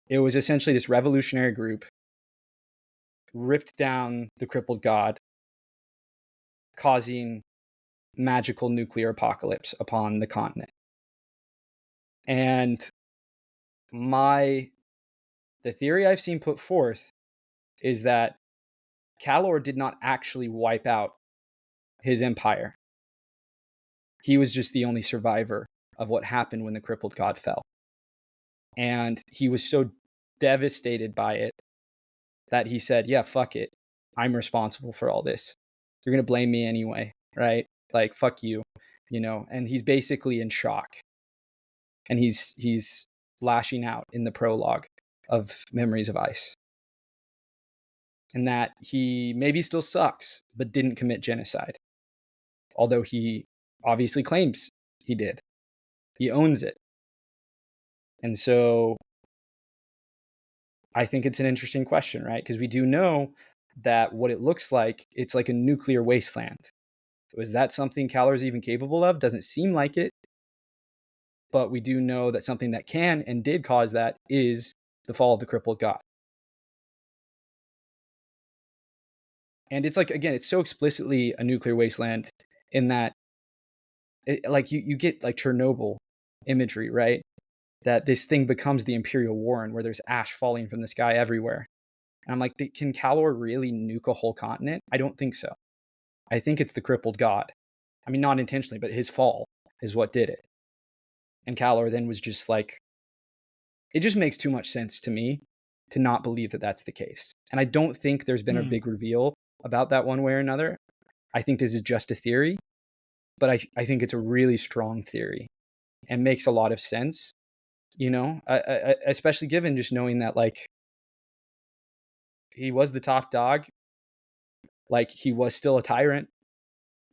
Speaker 2: it was essentially this revolutionary group ripped down the crippled god, causing magical nuclear apocalypse upon the continent. And the theory I've seen put forth is that Kalor did not actually wipe out his empire. He was just the only survivor of what happened when the crippled god fell. And he was so devastated by it that he said, yeah, fuck it. I'm responsible for all this. You're going to blame me anyway, right? Like, fuck you, and he's basically in shock. And he's lashing out in the prologue of Memories of Ice. And that he maybe still sucks, but didn't commit genocide. Although he obviously claims he did. He owns it. And so I think it's an interesting question, right? Because we do know that what it looks like, it's like a nuclear wasteland. Is that something Calor is even capable of? Doesn't seem like it. But we do know that something that can and did cause that is the fall of the crippled god. And it's like, again, it's so explicitly a nuclear wasteland in that like you get like Chernobyl imagery, right? That this thing becomes the Imperial Warren where there's ash falling from the sky everywhere. And I'm like, can Calor really nuke a whole continent? I don't think so. I think it's the crippled god. I mean, not intentionally, but his fall is what did it. And Calor then was just like, it just makes too much sense to me to not believe that that's the case. And I don't think there's been a big reveal about that one way or another. I think this is just a theory, but I think it's a really strong theory and makes a lot of sense, especially given just knowing that, like, he was the top dog, like, he was still a tyrant,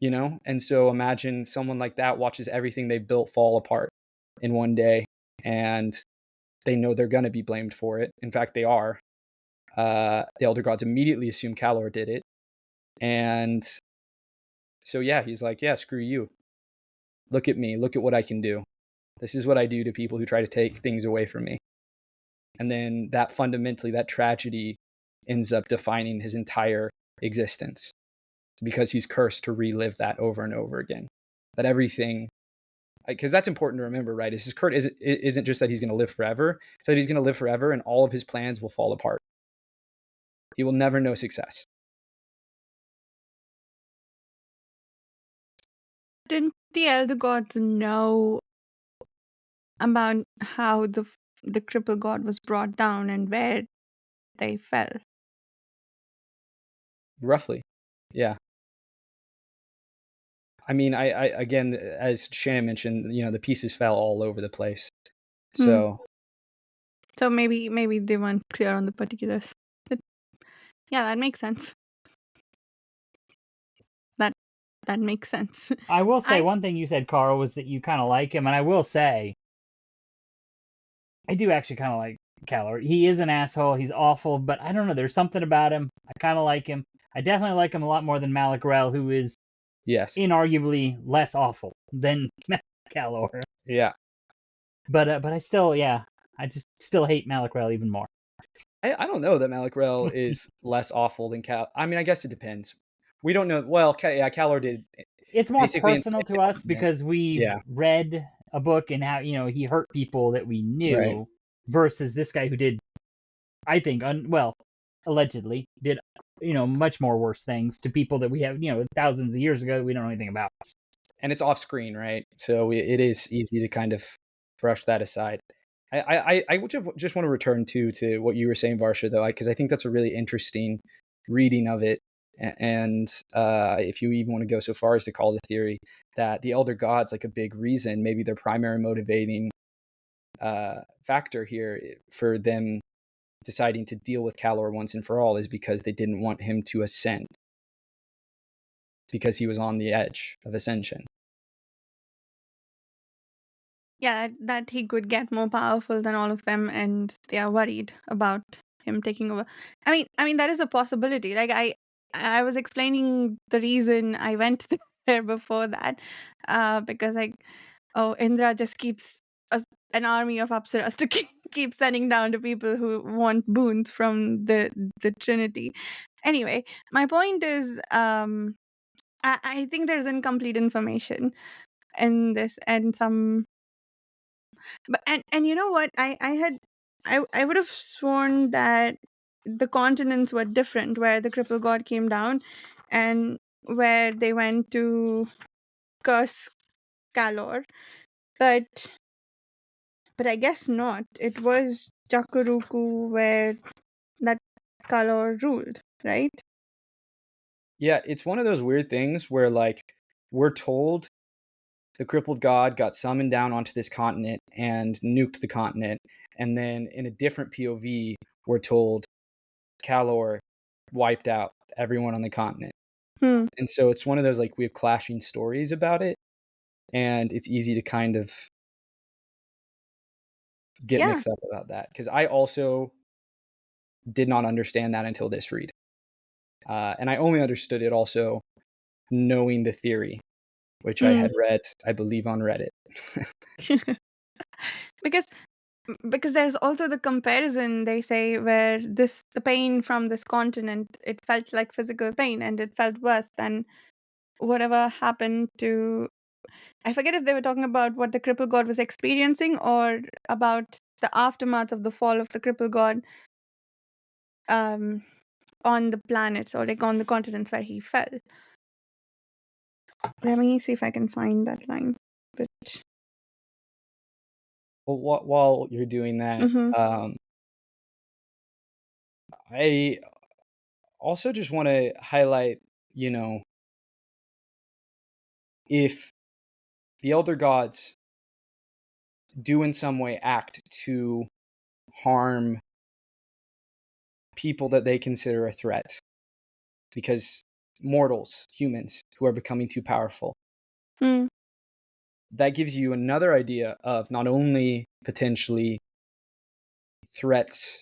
Speaker 2: and so imagine someone like that watches everything they built fall apart in one day, and they know they're going to be blamed for it. In fact, they are. The Elder Gods immediately assume Calor did it. And so, yeah, he's like, yeah, screw you. Look at me. Look at what I can do. This is what I do to people who try to take things away from me. And then that fundamentally, that tragedy ends up defining his entire existence because he's cursed to relive that over and over again. That everything, because that's important to remember, right? Is his curse isn't just that he's going to live forever. It's that he's going to live forever and all of his plans will fall apart. He will never know success.
Speaker 1: Didn't the elder gods know about how the cripple god was brought down and where they fell?
Speaker 2: Roughly, yeah. I mean, I again, as Shannon mentioned, the pieces fell all over the place. So
Speaker 1: maybe they weren't clear on the particulars. But yeah, that makes sense. That makes sense.
Speaker 4: I will say one thing you said, Carl, was that you kind of like him, and I will say, I do actually kind of like Calor. He is an asshole. He's awful, but I don't know. There's something about him. I kind of like him. I definitely like him a lot more than Malak-Rel, who is inarguably less awful than Calor.
Speaker 2: Yeah.
Speaker 4: But I still, I just still hate Malak-Rel even more.
Speaker 2: I don't know that Malak-Rel is less awful than Cal. I mean, I guess it depends. We don't know. Well, Calor did.
Speaker 4: It's more personal to us because we read a book and how he hurt people that we knew, versus this guy who did, I think, allegedly did much more worse things to people that we have thousands of years ago that we don't know anything about.
Speaker 2: And it's off screen, right? So it is easy to kind of brush that aside. I just want to return to what you were saying, Varsha, though, because I think that's a really interesting reading of it. And if you even want to go so far as to call the theory that the Elder Gods, like a big reason, maybe their primary motivating factor here for them deciding to deal with Calor once and for all, is because they didn't want him to ascend, because he was on the edge of ascension.
Speaker 1: Yeah, that he could get more powerful than all of them, and they are worried about him taking over. I mean that is a possibility. Like I was explaining the reason I went there before that, because Indra just keeps an army of Apsaras to keep sending down to people who want boons from the Trinity. Anyway, my point is, I think there's incomplete information in this, and some. But and you know what? I would have sworn that the continents were different, where the cripple god came down, and where they went to curse Calor. but I guess not. It was Jakuruku where that color ruled, right?
Speaker 2: Yeah, it's one of those weird things where, like, we're told the crippled god got summoned down onto this continent and nuked the continent, and then in a different POV, we're told Kalor wiped out everyone on the continent.
Speaker 1: Hmm.
Speaker 2: And so it's one of those, like, we have clashing stories about it, and it's easy to kind of get
Speaker 1: Yeah.
Speaker 2: mixed up about that, because I also did not understand that until this read. And I only understood it also knowing the theory, which I had read, I believe, on Reddit.
Speaker 1: because there's also the comparison, they say, where the pain from this continent, it felt like physical pain and it felt worse than whatever happened to, I forget if they were talking about what the cripple god was experiencing or about the aftermath of the fall of the cripple god on the planets or like on the continents where he fell. Let me see if I can find that line. But
Speaker 2: Well, while you're doing that, I also just want to highlight, if the elder gods do in some way act to harm people that they consider a threat, because mortals, humans who are becoming too powerful, that gives you another idea of not only potentially threats,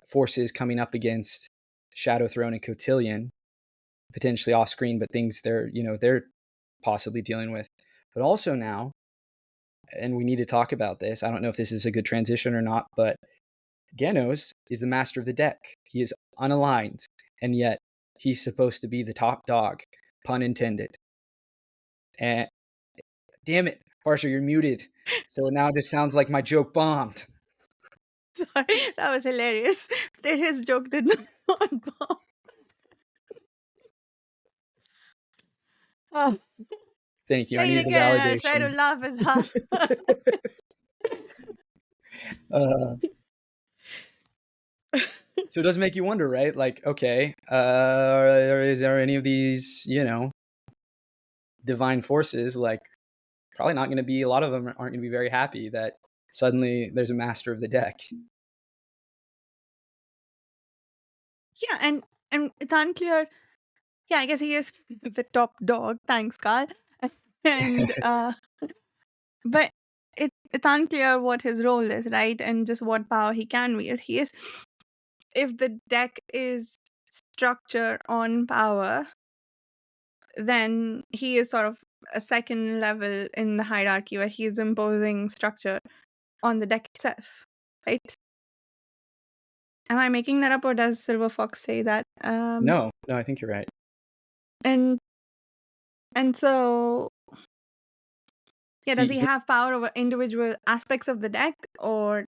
Speaker 2: forces coming up against Shadow Throne and Cotillion, potentially off screen, but things they're possibly dealing with. But also now, and we need to talk about this, I don't know if this is a good transition or not, but Genos is the master of the deck. He is unaligned, and yet he's supposed to be the top dog, pun intended. And damn it, Varsha, you're muted. So now it just sounds like my joke bombed.
Speaker 1: Sorry, that was hilarious. His joke did not bomb. Oh.
Speaker 2: Thank you. I
Speaker 1: Say it
Speaker 2: needed the
Speaker 1: again. I'll try to
Speaker 2: validation.
Speaker 1: laugh as hard.
Speaker 2: So it does make you wonder, right? Like, okay, is there any of these, divine forces, like, probably not going to be, a lot of them aren't going to be very happy that suddenly there's a master of the deck.
Speaker 1: Yeah, and it's unclear. Yeah, I guess he is the top dog. Thanks, Carl. And but it's unclear what his role is, right? And just what power he can wield. He is, if the deck is structure on power, then he is sort of a second level in the hierarchy where he is imposing structure on the deck itself, right? Am I making that up, or does Silver Fox say that?
Speaker 2: No, I think you're right.
Speaker 1: And so, yeah, does he have power over individual aspects of the deck, or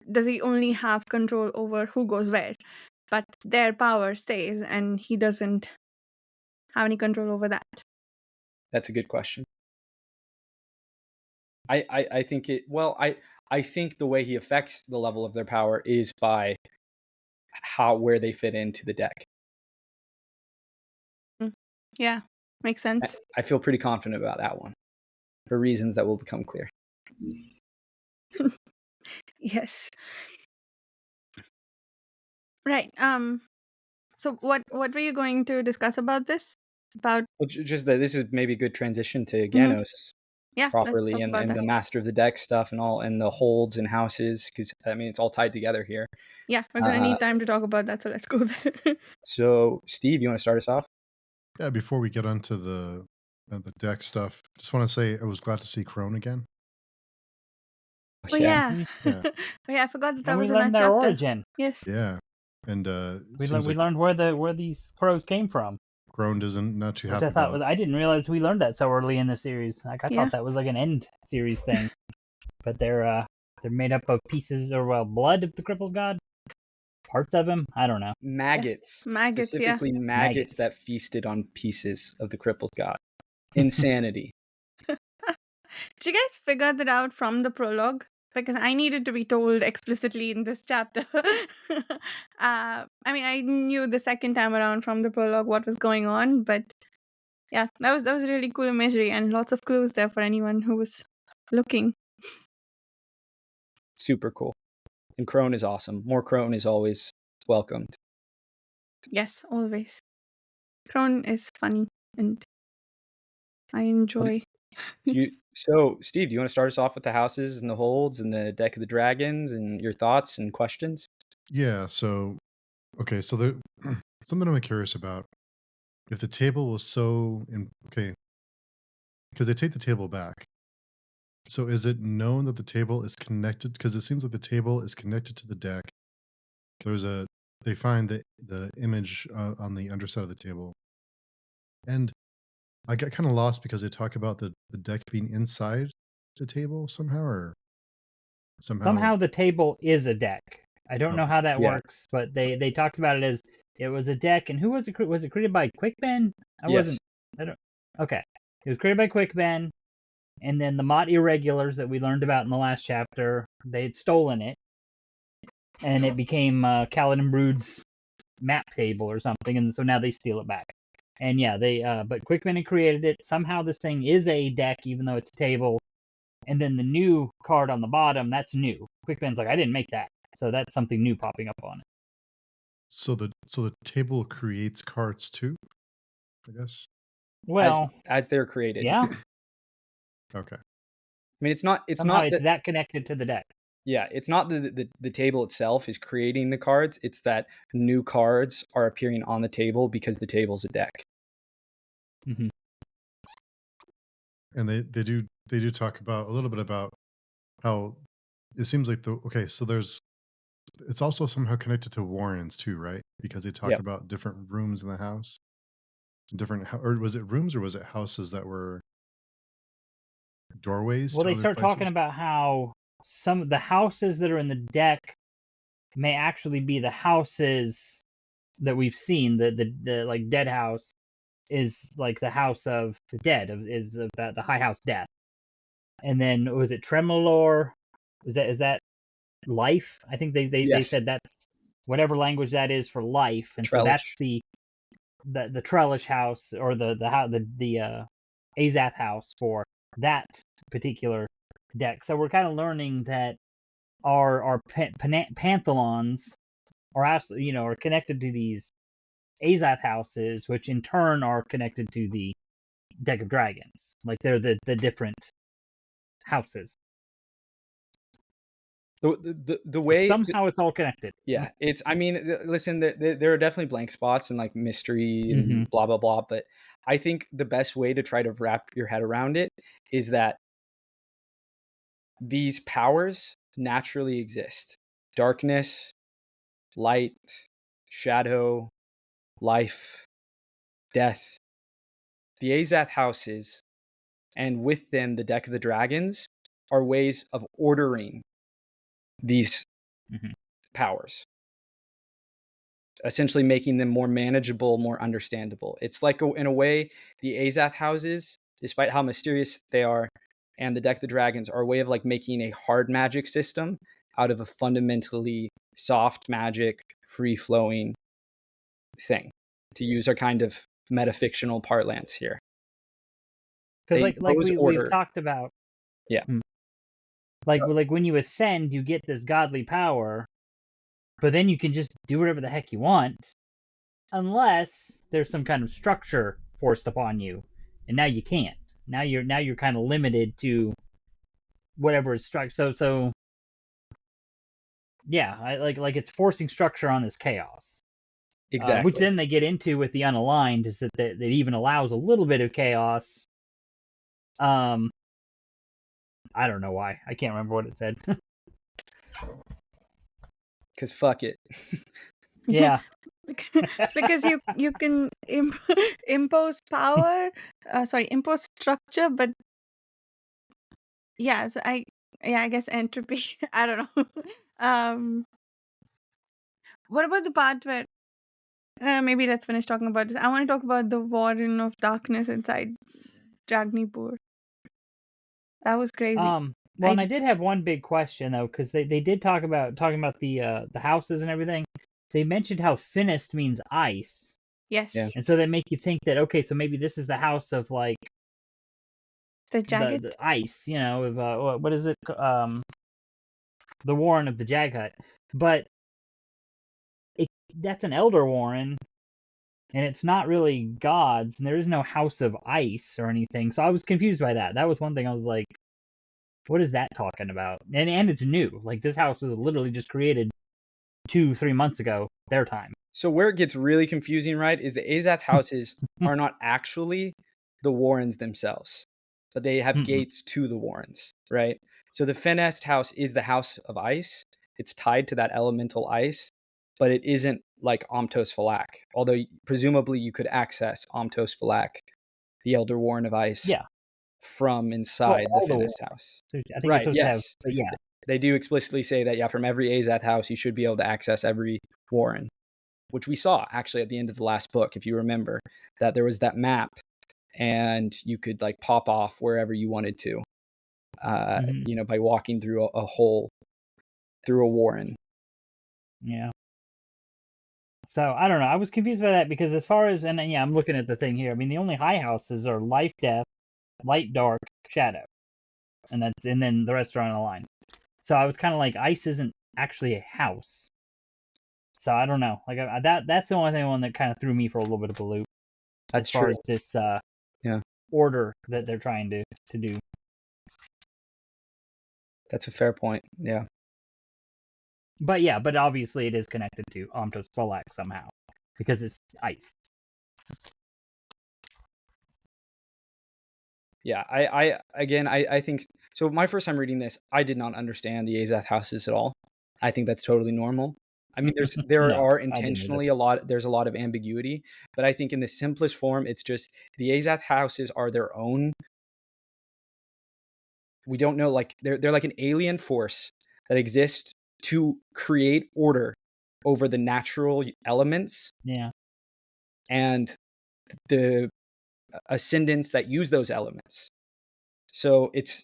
Speaker 1: does he only have control over who goes where? But their power stays, and he doesn't have any control over that.
Speaker 2: That's a good question. I think it. Well, I think the way he affects the level of their power is by where they fit into the deck.
Speaker 1: Yeah, makes sense.
Speaker 2: I feel pretty confident about that one, for reasons that will become clear.
Speaker 1: Yes. Right. So what were you going to discuss about this? About
Speaker 2: just that this is maybe a good transition to Genos.
Speaker 1: Yeah,
Speaker 2: properly,
Speaker 1: let's talk about
Speaker 2: and
Speaker 1: that.
Speaker 2: the master of the deck stuff and all, and the holds and houses, because I mean it's all tied together here.
Speaker 1: Yeah, we're gonna need time to talk about that, so let's go there.
Speaker 2: So, Steve, you want to start us off?
Speaker 3: Yeah, before we get onto the deck stuff, just want to say I was glad to see Crone again.
Speaker 1: Oh yeah.
Speaker 3: Yeah.
Speaker 1: Oh yeah, I forgot that
Speaker 4: And we
Speaker 1: was in that
Speaker 4: learned their
Speaker 1: chapter.
Speaker 4: Origin.
Speaker 1: Yes.
Speaker 3: Yeah, and
Speaker 4: we learned where these crows came from.
Speaker 3: Crone isn't not too
Speaker 4: Which
Speaker 3: happy
Speaker 4: I thought
Speaker 3: about.
Speaker 4: I didn't realize we learned that so early in the series. Like I
Speaker 1: Yeah.
Speaker 4: thought that was like an end series thing. But they're made up of pieces, or blood of the crippled god. Parts of him, I don't know.
Speaker 2: Maggots.
Speaker 1: Yeah. Maggots,
Speaker 2: Specifically
Speaker 1: yeah.
Speaker 2: maggots that feasted on pieces of the crippled god. Insanity.
Speaker 1: Did you guys figure that out from the prologue? Because I needed to be told explicitly in this chapter. I mean, I knew the second time around from the prologue what was going on, but yeah, that was really cool imagery and lots of clues there for anyone who was looking.
Speaker 2: Super cool. And Crone is awesome. More Crone is always welcomed.
Speaker 1: Yes, always. Throne is funny and I enjoy.
Speaker 2: So, Steve, do you want to start us off with the houses and the holds and the deck of the dragons and your thoughts and questions?
Speaker 3: Yeah. So okay. So there something I'm curious about. If the table was okay, because they take the table back. So is it known that the table is connected? Because it seems like the table is connected to the deck. There's a they find the image on the underside of the table, and I got kind of lost because they talk about the deck being inside the table somehow, or somehow.
Speaker 4: Somehow the table is a deck. I don't know
Speaker 3: Okay.
Speaker 4: how that
Speaker 2: Yeah.
Speaker 4: works, but they talked about it as it was a deck. And who was it? Was it created by Quickben? I
Speaker 2: Yes.
Speaker 4: wasn't. I don't. Okay, it was created by Quickben, and then the Mott irregulars that we learned about in the last chapter, they had stolen it, and it became Kaladin Brood's map table or something, and so now they steal it back. And yeah, but Quickben had created it. Somehow this thing is a deck, even though it's a table. And then the new card on the bottom, that's new. Quickben's like, I didn't make that. So that's something new popping up on it.
Speaker 3: So the table creates cards too, I guess.
Speaker 4: Well,
Speaker 2: as they're created.
Speaker 4: yeah.
Speaker 3: Okay.
Speaker 2: I mean, it's not
Speaker 4: Somehow it's
Speaker 2: that
Speaker 4: that connected to the deck.
Speaker 2: yeah, it's not the table itself is creating the cards. It's that new cards are appearing on the table because the table's a deck.
Speaker 4: Mm-hmm.
Speaker 3: And they do talk about a little bit about how it seems like so it's also somehow connected to Warrens too, right? Because they talk
Speaker 2: Yep.
Speaker 3: about different rooms in the house, or was it rooms or was it houses that were doorways
Speaker 4: Well,
Speaker 3: to
Speaker 4: they
Speaker 3: other
Speaker 4: start talking
Speaker 3: places?
Speaker 4: about how some of the houses that are in the deck may actually be the houses that we've seen. The like dead house is like the house of the dead, is the high house death. And then was it Tremolor? Is that life? I think they
Speaker 2: Yes.
Speaker 4: said that's whatever language that is for life, and so that's
Speaker 2: Trellish.
Speaker 4: the Trellish house or the Azath house for that particular deck. So we're kind of learning that our panthalons are absolutely are connected to these Azath houses, which in turn are connected to the deck of dragons. Like they're the different houses.
Speaker 2: The way
Speaker 4: Somehow it's all connected.
Speaker 2: yeah, it's I mean, listen, there are definitely blank spots and like mystery and
Speaker 4: Mm-hmm.
Speaker 2: blah blah blah, but I think the best way to try to wrap your head around it is that these powers naturally exist. Darkness, light, shadow, life, death. The Azath houses, and with them the deck of the dragons, are ways of ordering these
Speaker 4: Mm-hmm.
Speaker 2: powers, essentially making them more manageable, more understandable. It's like, in a way, the Azath houses, despite how mysterious they are, and the deck of the dragons are a way of like making a hard magic system out of a fundamentally soft magic, free-flowing thing, to use our kind of metafictional parlance here.
Speaker 4: Because
Speaker 2: They
Speaker 4: like
Speaker 2: impose
Speaker 4: we've
Speaker 2: order.
Speaker 4: talked about,
Speaker 2: Yeah.
Speaker 4: like when you ascend, you get this godly power, but then you can just do whatever the heck you want, unless there's some kind of structure forced upon you, and now you can't. Now you're kind of limited to whatever is structured. So yeah, like it's forcing structure on this chaos.
Speaker 2: Exactly.
Speaker 4: Which then they get into with the unaligned, is that even allows a little bit of chaos. I don't know why. I can't remember what it said.
Speaker 2: Because fuck it.
Speaker 4: Yeah.
Speaker 1: Because you can impose power, impose structure, but yeah, so I guess entropy. I don't know. What about the part where maybe let's finish talking about this. I want to talk about the warden of darkness inside Dragnipur. That was crazy.
Speaker 4: Well, and
Speaker 1: I
Speaker 4: I did have one big question though, because they did talking about the houses and everything. They mentioned how thinnest means ice,
Speaker 2: Yeah.
Speaker 1: Yes,
Speaker 4: and so they make you think that okay, so maybe this is the house of like
Speaker 1: the
Speaker 4: the
Speaker 1: jagged.
Speaker 4: ice, of what is it? The Warren of the Jaghut, but it that's an Elder Warren, and it's not really gods, and there is no house of ice or anything. So I was confused by that. That was one thing I was like, what is that talking about? And it's new. Like this house was literally just created 2-3 months ago, their time.
Speaker 2: So where it gets really confusing, right, is the Azath houses are not actually the Warrens themselves, but they have
Speaker 4: Mm-mm.
Speaker 2: gates to the Warrens, right? So the Fenest house is the house of ice. It's tied to that elemental ice, but it isn't like Omtos Falak. Although presumably you could access Omtos Falak, the Elder Warren of Ice,
Speaker 4: Yeah.
Speaker 2: from
Speaker 4: Well,
Speaker 2: inside the
Speaker 4: all the
Speaker 2: Fenest
Speaker 4: Warrens.
Speaker 2: house.
Speaker 4: So I think you're
Speaker 2: Right,
Speaker 4: supposed to have,
Speaker 2: yes.
Speaker 4: but yeah,
Speaker 2: They do explicitly say that, yeah, from every Azath house, you should be able to access every Warren, which we saw actually at the end of the last book, if you remember, that there was that map and you could like pop off wherever you wanted to,
Speaker 4: hmm
Speaker 2: by walking through a hole through a warren.
Speaker 4: yeah. So I don't know. I was confused by that because as far as and yeah, I'm looking at the thing here. I mean, the only high houses are life, death, light, dark, shadow, and then the rest are on a line. So I was kind of like, ice isn't actually a house. So I don't know. Like that's the only one that kind of threw me for a little bit of a loop as
Speaker 2: That's
Speaker 4: far
Speaker 2: true.
Speaker 4: as this
Speaker 2: Yeah,
Speaker 4: order that they're trying to do.
Speaker 2: that's a fair point. Yeah.
Speaker 4: But yeah, but obviously it is connected to Omtos Solak somehow because it's ice.
Speaker 2: Yeah, I think so. My first time reading this, I did not understand the Azath houses at all. I think that's totally normal. I mean, there
Speaker 4: No,
Speaker 2: are
Speaker 4: I didn't either.
Speaker 2: intentionally there's a lot of ambiguity, but I think in the simplest form, it's just the Azath houses are their own. We don't know, like they're like an alien force that exists to create order over the natural elements
Speaker 4: Yeah,
Speaker 2: and the ascendants that use those elements. So it's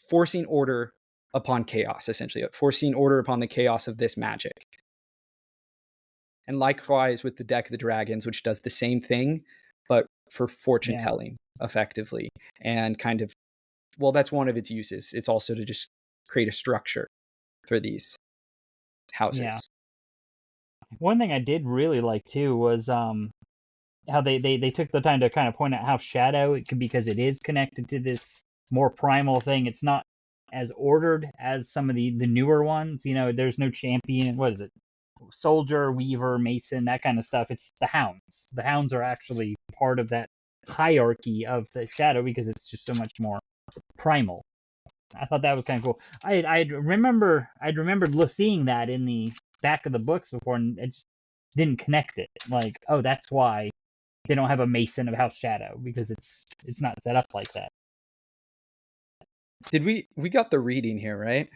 Speaker 2: forcing order upon chaos, essentially, forcing order upon the chaos of this magic. And likewise with the deck of the dragons, which does the same thing, but for fortune
Speaker 4: yeah,
Speaker 2: telling effectively. And kind of, well, that's one of its uses. It's also to just create a structure for these
Speaker 4: yeah.
Speaker 2: houses.
Speaker 4: One thing I did really like too was how they took the time to kind of point out how shadow it could because it is connected to this more primal thing. It's not as ordered as some of the newer ones. There's no champion. What is it? Soldier, weaver, mason, that kind of stuff. It's the hounds. The hounds are actually part of that hierarchy of the shadow because it's just so much more primal. I thought that was kind of cool. I'd remembered seeing that in the back of the books before, and it just didn't connect it. Like, oh, that's why they don't have a Mason of House Shadow because it's not set up like that.
Speaker 2: Did we got the reading here, right?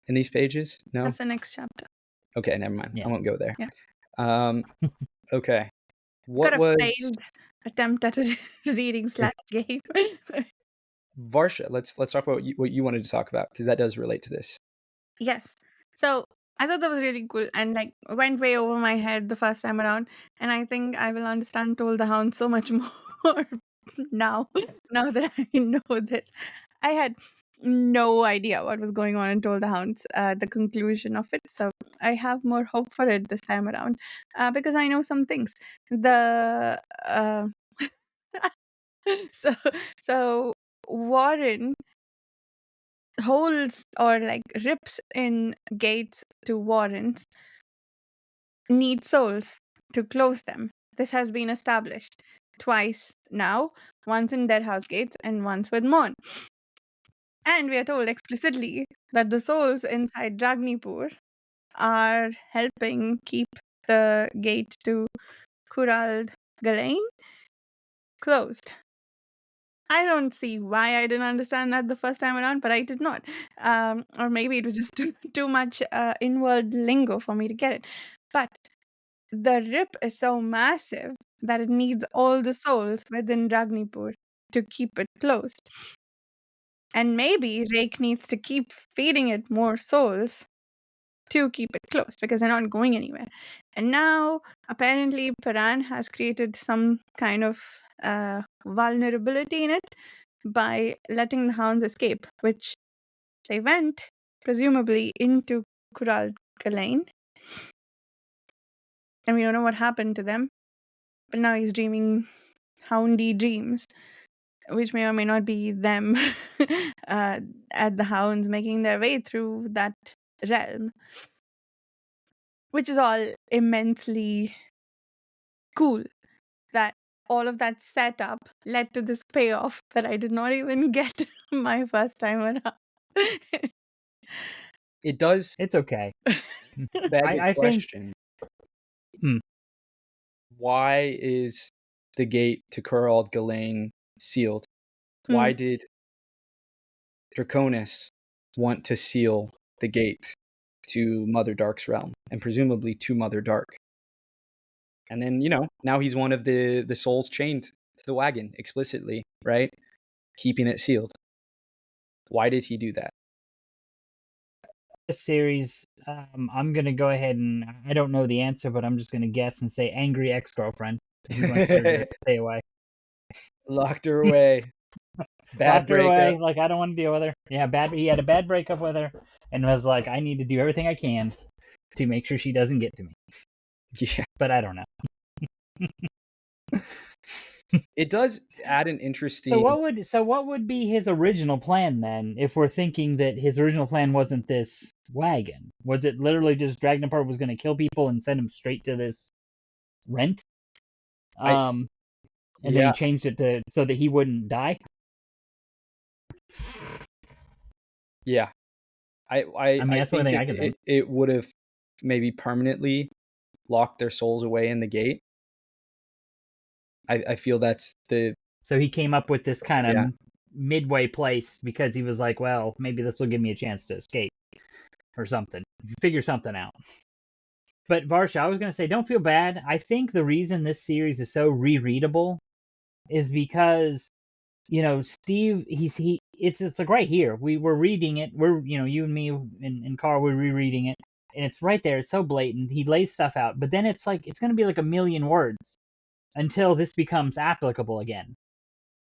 Speaker 2: In these pages? No?
Speaker 1: That's the next chapter.
Speaker 2: Okay, never mind. I
Speaker 4: Yeah.
Speaker 2: won't go there.
Speaker 1: Yeah.
Speaker 2: Okay.
Speaker 1: Got
Speaker 2: What
Speaker 1: a
Speaker 2: was
Speaker 1: failed attempt at a reading / game.
Speaker 2: Varsha? Let's talk about what you wanted to talk about, because that does relate to this.
Speaker 1: Yes. So I thought that was really cool and like went way over my head the first time around. And I think I will understand Toll the Hound so much more now. Now that I know this. I had no idea what was going on in Toll the Hounds, the conclusion of it. So I have more hope for it this time around. Because I know some things. The so so Warren holes or like rips in gates to warrens need souls to close them. This has been established twice now, once in Deadhouse Gates and once with Mon. And we are told explicitly that the souls inside Dragnipur are helping keep the gate to Kurald Galain closed. I don't see why I didn't understand that the first time around, but I did not. Or maybe it was just too much in-world lingo for me to get it. But the rip is so massive that it needs all the souls within Ragnipur to keep it closed. And maybe Rake needs to keep feeding it more souls to keep it close because they're not going anywhere. And now, apparently, Paran has created some kind of vulnerability in it by letting the hounds escape, which they went, presumably, into Kural Kalain. And we don't know what happened to them. But now he's dreaming houndy dreams, which may or may not be them at the hounds making their way through that realm, which is all immensely cool. That all of that setup led to this payoff that I did not even get my first time around.
Speaker 2: It does
Speaker 4: It's okay.
Speaker 2: beg a
Speaker 4: I think
Speaker 2: question.
Speaker 4: Hmm.
Speaker 2: Why is the gate to Kurald Galain sealed? Why did Draconis want to seal the gate to Mother Dark's realm, and presumably to Mother Dark? And then, now he's one of the souls chained to the wagon explicitly, right? Keeping it sealed. Why did he do that?
Speaker 4: this series, I'm gonna go ahead and I don't know the answer, but I'm just gonna guess and say angry ex-girlfriend. He wants her to stay away.
Speaker 2: Locked her away. Bad
Speaker 4: Locked her away.
Speaker 2: breakup.
Speaker 4: Like I don't want to deal with her. Yeah, he had a bad breakup with her, and was like, I need to do everything I can to make sure she doesn't get to me.
Speaker 2: Yeah.
Speaker 4: But I don't know.
Speaker 2: It does add an interesting.
Speaker 4: So what would be his original plan then? If we're thinking that his original plan wasn't this wagon, was it literally just Dragnapart was going to kill people and send him straight to this rent? And then
Speaker 2: Yeah.
Speaker 4: he changed it to so that he wouldn't die.
Speaker 2: Yeah. I
Speaker 4: mean, that's the only thing I can think.
Speaker 2: it would have maybe permanently locked their souls away in the gate. I feel that's the.
Speaker 4: So he came up with this kind of
Speaker 2: Yeah.
Speaker 4: midway place because he was like, well, maybe this will give me a chance to escape or something. Figure something out. But Varsha, I was going to say, don't feel bad. I think the reason this series is so rereadable is because, Steve, it's like right here. We're reading it. We're, you and me and Carl, we're rereading it. And it's right there. It's so blatant. He lays stuff out. But then it's like, it's going to be like a million words until this becomes applicable again.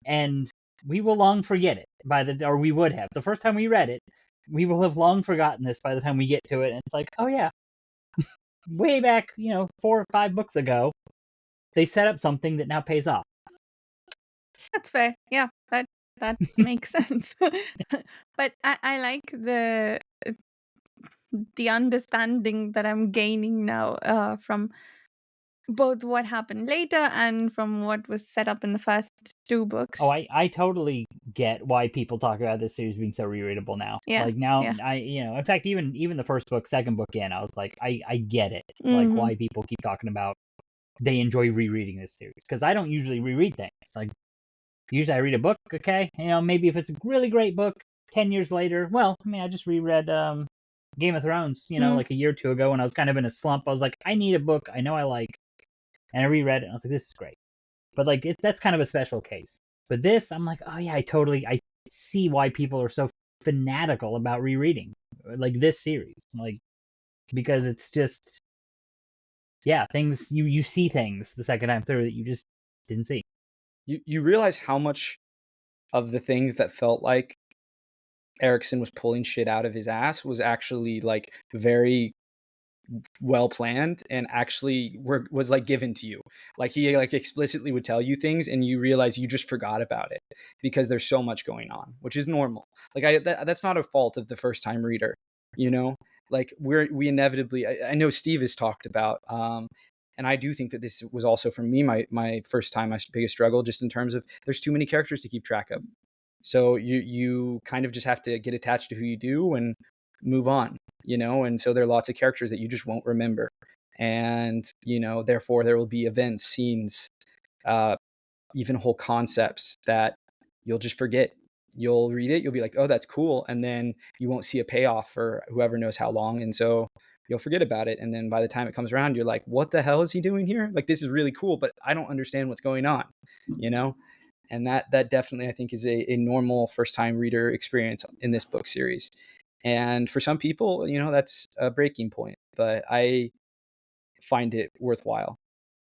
Speaker 4: And we will long forget it or we would have. The first time we read it, we will have long forgotten this by the time we get to it. And it's like, oh yeah, way back, 4 or 5 books ago, they set up something that now pays off.
Speaker 1: That's fair. Yeah, that makes sense. But I like the understanding that I'm gaining now from both what happened later and from what was set up in the first 2 books.
Speaker 4: Oh, I totally get why people talk about this series being so rereadable now.
Speaker 1: Yeah,
Speaker 4: Like now,
Speaker 1: yeah.
Speaker 4: in fact, even the first book, second book in, I was like, I get it. Like why people keep talking about they enjoy rereading this series because I don't usually reread things. Like usually I read a book, okay, maybe if it's a really great book, 10 years later, well, I mean, I just reread Game of Thrones, like a year or two ago when I was kind of in a slump. I was like, I need a book I know I like, and I reread it, and I was like, this is great. But like that's kind of a special case. But this, I'm like, oh yeah, I see why people are so fanatical about rereading like this series, like because it's just, yeah, things you see things the second time through that you just didn't see.
Speaker 2: You realize how much of the things that felt like Erikson was pulling shit out of his ass was actually like very well planned and actually was like given to you. Like he like explicitly would tell you things and you realize you just forgot about it because there's so much going on, which is normal. Like that's not a fault of the first time reader, like we inevitably, I know Steve has talked about, and I do think that this was also for me my first time, my biggest struggle, just in terms of there's too many characters to keep track of. So you kind of just have to get attached to who you do and move on, and so there are lots of characters that you just won't remember, and therefore there will be events, scenes, even whole concepts that you'll just forget. You'll read it, you'll be like, oh, that's cool, and then you won't see a payoff for whoever knows how long, and so you'll forget about it. And then by the time it comes around, you're like, what the hell is he doing here? Like, this is really cool, but I don't understand what's going on, And that definitely, I think, is a normal first-time reader experience in this book series. And for some people, that's a breaking point, but I find it worthwhile.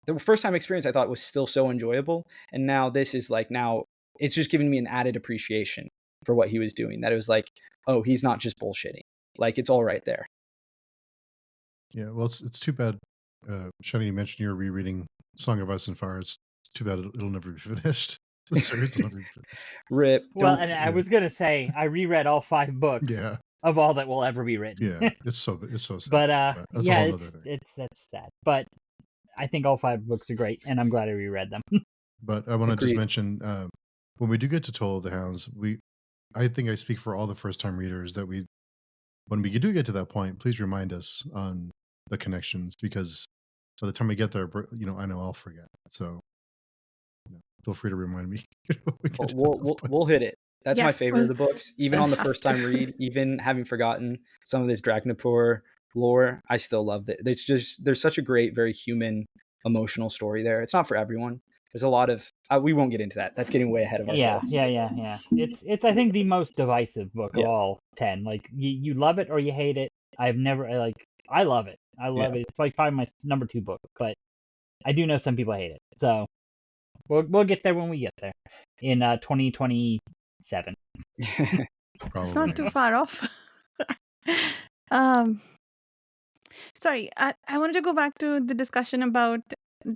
Speaker 2: The first-time experience I thought was still so enjoyable, and now this is like, now it's just giving me an added appreciation for what he was doing. That it was like, oh, he's not just bullshitting. Like, it's all right there.
Speaker 3: Yeah, well, it's too bad. Shannon, you mentioned you were rereading Song of Ice and Fire. It's too bad it'll never be finished. The series will never be finished.
Speaker 2: Rip.
Speaker 4: Well,
Speaker 2: Don't.
Speaker 4: and I
Speaker 3: yeah.
Speaker 4: was gonna say I reread all 5 books
Speaker 3: Yeah,
Speaker 4: of all that will ever be written.
Speaker 3: yeah, it's so sad.
Speaker 4: But
Speaker 3: that's a
Speaker 4: yeah,
Speaker 3: whole other thing.
Speaker 4: that's sad. But I think all 5 books are great, and I'm glad I reread them.
Speaker 3: But I want to just
Speaker 2: Agreed.
Speaker 3: mention when we do get to Toll of the Hounds, I think I speak for all the first time readers that when we do get to that point, please remind us on the connections, because by the time we get there, I know I'll forget. So feel free to remind me. when we get to that point.
Speaker 2: We'll hit it. That's
Speaker 1: Yeah,
Speaker 2: my favorite of the books. Even
Speaker 1: we'll
Speaker 2: on the
Speaker 1: have
Speaker 2: first
Speaker 1: to.
Speaker 2: time read, even having forgotten some of this Dragnapur lore, I still loved it. There's such a great, very human, emotional story there. It's not for everyone. There's a lot of we won't get into that. That's getting way ahead of
Speaker 4: Yeah,
Speaker 2: ourselves.
Speaker 4: yeah. It's I think the most divisive book of
Speaker 2: Yeah.
Speaker 4: all 10. Like you love it or you hate it. I love it. I love it. It's like probably my number 2 book, but I do know some people hate it. So we'll get there when we get there in 2027.
Speaker 3: Probably
Speaker 1: It's not too far off. um, sorry, I wanted to go back to the discussion about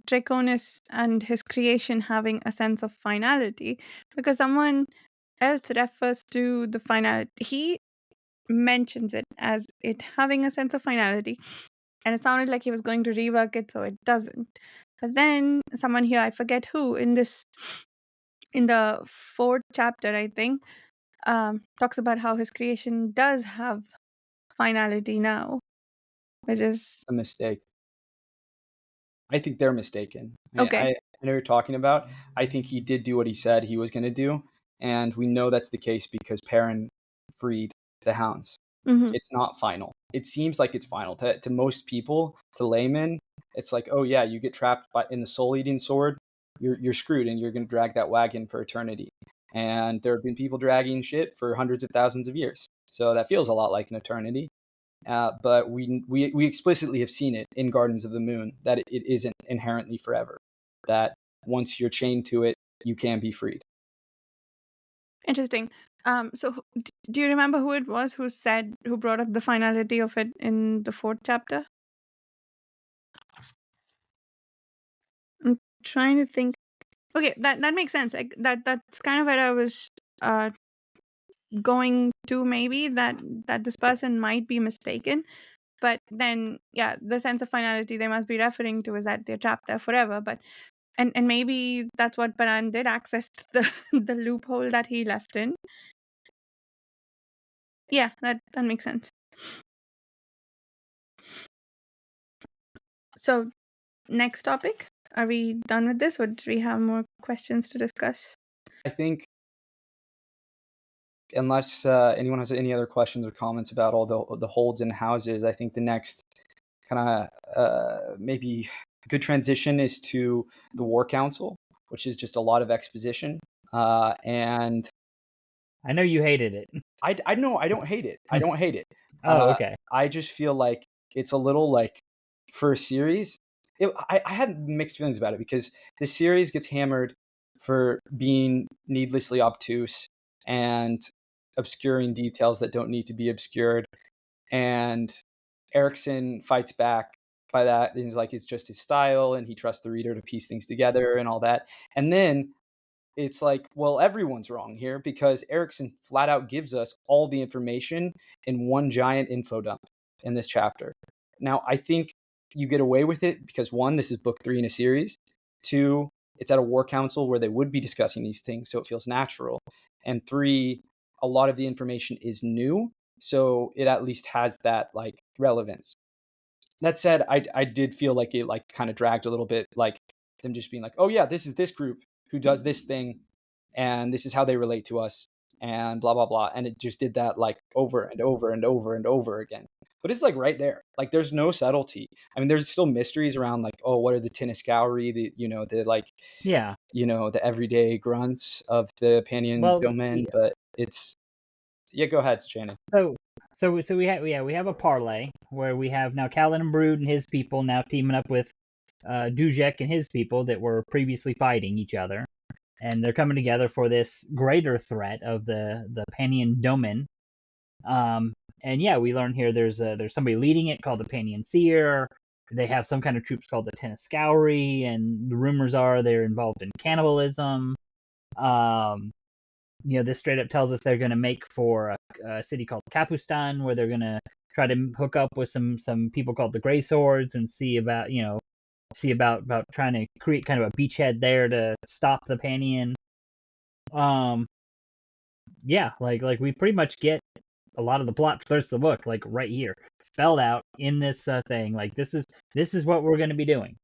Speaker 1: Draconis and his creation having a sense of finality, because someone else refers to the finality. He mentions it as it having a sense of finality, and it sounded like he was going to rework it so it doesn't. But then someone here, I forget who, in the 4th chapter, I think, talks about how his creation does have finality now, which is
Speaker 2: A mistake. I think they're mistaken.
Speaker 1: okay.
Speaker 2: I know what you're talking about. I think he did do what he said he was going to do, and we know that's the case because Perrin freed the hounds.
Speaker 1: Mhm.
Speaker 2: It's not final. It seems like it's final to most people, to laymen. It's like, oh yeah, you get trapped in the soul-eating sword, you're screwed, and you're going to drag that wagon for eternity. And there have been people dragging shit for hundreds of thousands of years, so that feels a lot like an eternity. But we explicitly have seen it in Gardens of the Moon that it isn't inherently forever. That once you're chained to it, you can be freed.
Speaker 1: Interesting. So do you remember who it was who brought up the finality of it in the 4th chapter? I'm trying to think. Okay, that makes sense. Like that's kind of where I was going to, maybe that this person might be mistaken. But then, yeah, the sense of finality they must be referring to is that they're trapped there forever. But and maybe that's what Baran did, access the the loophole that he left in. Yeah, that makes sense. So, next topic. Are we done with this, or do we have more questions to discuss?
Speaker 2: I think, unless anyone has any other questions or comments about all the holds and houses, I think the next kind of maybe good transition is to the War Council, which is just a lot of exposition. And
Speaker 4: I know you hated it.
Speaker 2: I know I don't hate it. I don't hate it.
Speaker 4: Oh, okay.
Speaker 2: I just feel like it's a little like, for a series, I had mixed feelings about it because the series gets hammered for being needlessly obtuse and obscuring details that don't need to be obscured. And Erikson fights back by that. And he's like, it's just his style, and he trusts the reader to piece things together and all that. And then it's like, well, everyone's wrong here because Erikson flat out gives us all the information in one giant info dump in this chapter. Now, I think you get away with it because, one, this is book 3 in a series. 2, it's at a war council where they would be discussing these things, so it feels natural. And 3, a lot of the information is new, so it at least has that like relevance. That said, I did feel like it like kind of dragged a little bit, like them just being like, oh yeah, this is this group who does this thing, and this is how they relate to us. and blah blah blah, and it just did that like over and over and over and over again. But it's like right there, like there's no subtlety. I mean, there's still mysteries around like, oh, what are the Tinniscowry, the the like
Speaker 4: Yeah.
Speaker 2: the everyday grunts of the Panion
Speaker 4: Well,
Speaker 2: domain, but it's go ahead, Shannon.
Speaker 4: so we have a parlay where we have now Callan and Brood and his people now teaming up with Dujek and his people that were previously fighting each other, and they're coming together for this greater threat of the Panion Domain. And yeah, we learn here there's somebody leading it called the Panion Seer. They have some kind of troops called the Tinniscowry, and the rumors are they're involved in cannibalism. This straight up tells us they're going to make for a city called Kapustan, where they're going to try to hook up with some people called the Grey Swords and see about trying to create kind of a beachhead there to stop the Panion. Yeah, like we pretty much get a lot of the plot for the rest of the book like right here, spelled out in this thing. Like this is what we're going to be doing.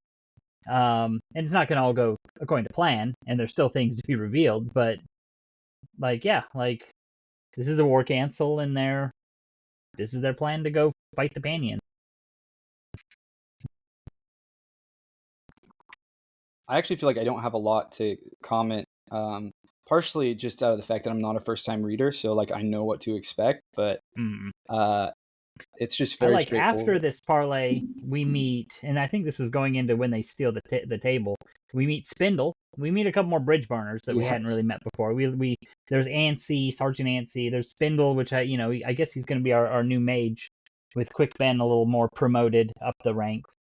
Speaker 4: And it's not going to all go according to plan, and there's still things to be revealed, but like this is a war cancel, and this is their plan to go fight the Panion.
Speaker 2: I actually feel like I don't have a lot to comment, partially just out of the fact that I'm not a first-time reader, so like I know what to expect, but it's just very straightforward.
Speaker 4: After this parlay, we meet, and I think this was going into when they steal the table. We meet Spindle. We meet a couple more bridge burners that we hadn't really met before. There's Ansi, Sergeant Ansi. There's Spindle, which I guess he's going to be our new mage, with Quick Ben a little more promoted up the ranks.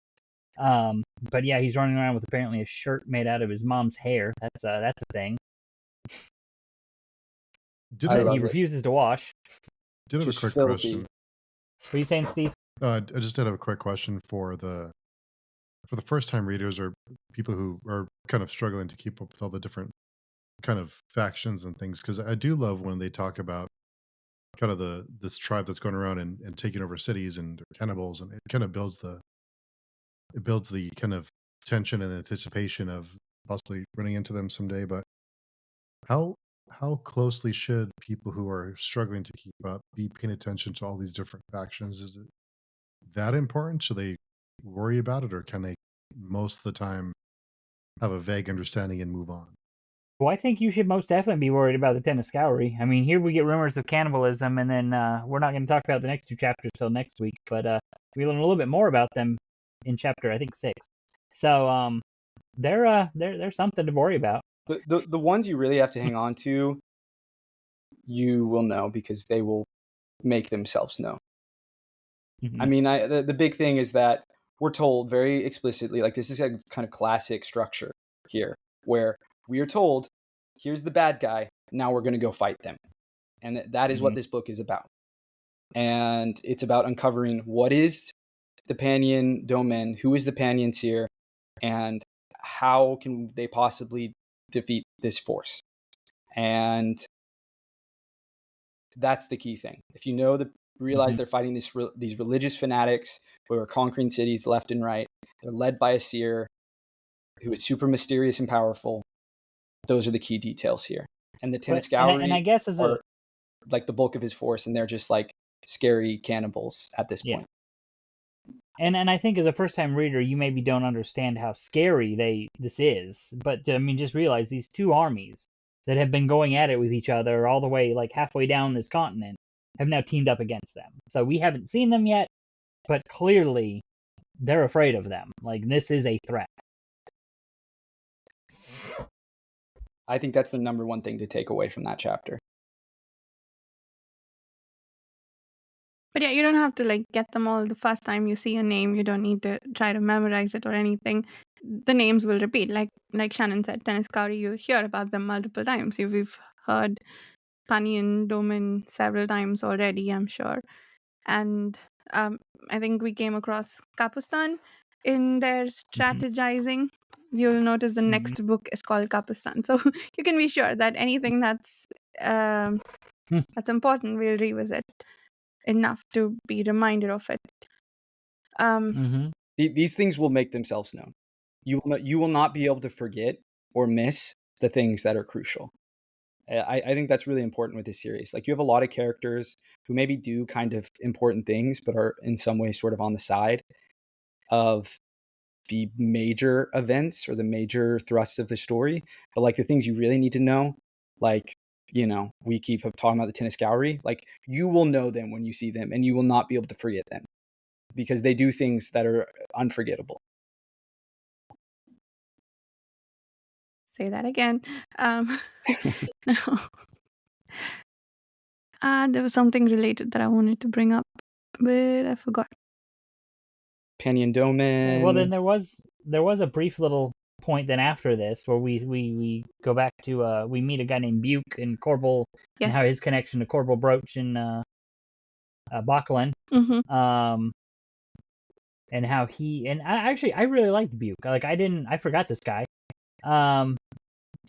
Speaker 4: But yeah, he's running around with apparently a shirt made out of his mom's hair. That's a thing. He refuses to wash.
Speaker 3: Did have a quick question.
Speaker 4: What are you saying, Steve?
Speaker 3: I just did have a quick question for the first time readers or people who are kind of struggling to keep up with all the different kind of factions and things, because I do love when they talk about kind of this tribe that's going around and taking over cities and cannibals, and it kind of builds the kind of tension and anticipation of possibly running into them someday. But how closely should people who are struggling to keep up be paying attention to all these different factions? Is it that important? Should they worry about it, or can they most of the time have a vague understanding and move on?
Speaker 4: Well, I think you should most definitely be worried about the Tinniscowry. I mean, here we get rumors of cannibalism, and then we're not going to talk about the next two chapters till next week, but we learn a little bit more about them in chapter, I think, 6. So they're something to worry about.
Speaker 2: The ones you really have to hang on to, you will know because they will make themselves known. I mean, the big thing is that we're told very explicitly, like this is a kind of classic structure here, where we are told, here's the bad guy, now we're going to go fight them. And that is what this book is about. And it's about uncovering what is the Panion Domain, who is the Panion Seer, and how can they possibly defeat this force. And that's the key thing. If you know realize they're fighting these religious fanatics who are conquering cities left and right. They're led by a seer who is super mysterious and powerful. Those are the key details here. And the Tinniscowry
Speaker 4: and I guess
Speaker 2: are like the bulk of his force, and they're just like scary cannibals at this point.
Speaker 4: And I think as a first-time reader, you maybe don't understand how scary this is. But I mean, just realize these two armies that have been going at it with each other all the way like halfway down this continent have now teamed up against them. So we haven't seen them yet, but clearly they're afraid of them. Like this is a threat.
Speaker 2: I think that's the number one thing to take away from that chapter.
Speaker 1: But yeah, you don't have to like get them all the first time you see a name. You don't need to try to memorize it or anything. The names will repeat. Like Shannon said, Tinniscowry, you hear about them multiple times. We've heard Panion Domain several times already, I'm sure. And I think we came across Kapustan in their strategizing. You'll notice the next book is called Kapustan. So you can be sure that anything that's important, we'll revisit enough to be reminded of it.
Speaker 2: These things will make themselves known. You will not be able to forget or miss the things that are crucial. I think that's really important with this series. Like, you have a lot of characters who maybe do kind of important things, but are in some way sort of on the side of the major events or the major thrusts of the story. But like the things you really need to know, like, we keep talking about the Tennis like, you will know them when you see them, and you will not be able to forget them because they do things that are unforgettable.
Speaker 1: Say that again. There was something related that I wanted to bring up, but I forgot.
Speaker 2: Panyan
Speaker 4: Yeah, well, then
Speaker 2: Doman.
Speaker 4: there was a brief little point then after this where we go back to we meet a guy named Buke and Corbel and how
Speaker 1: Yes.
Speaker 4: his connection to Corbel Broach and Backlund,
Speaker 1: Mm-hmm.
Speaker 4: and how he and I really liked Buke. Like I forgot this guy. So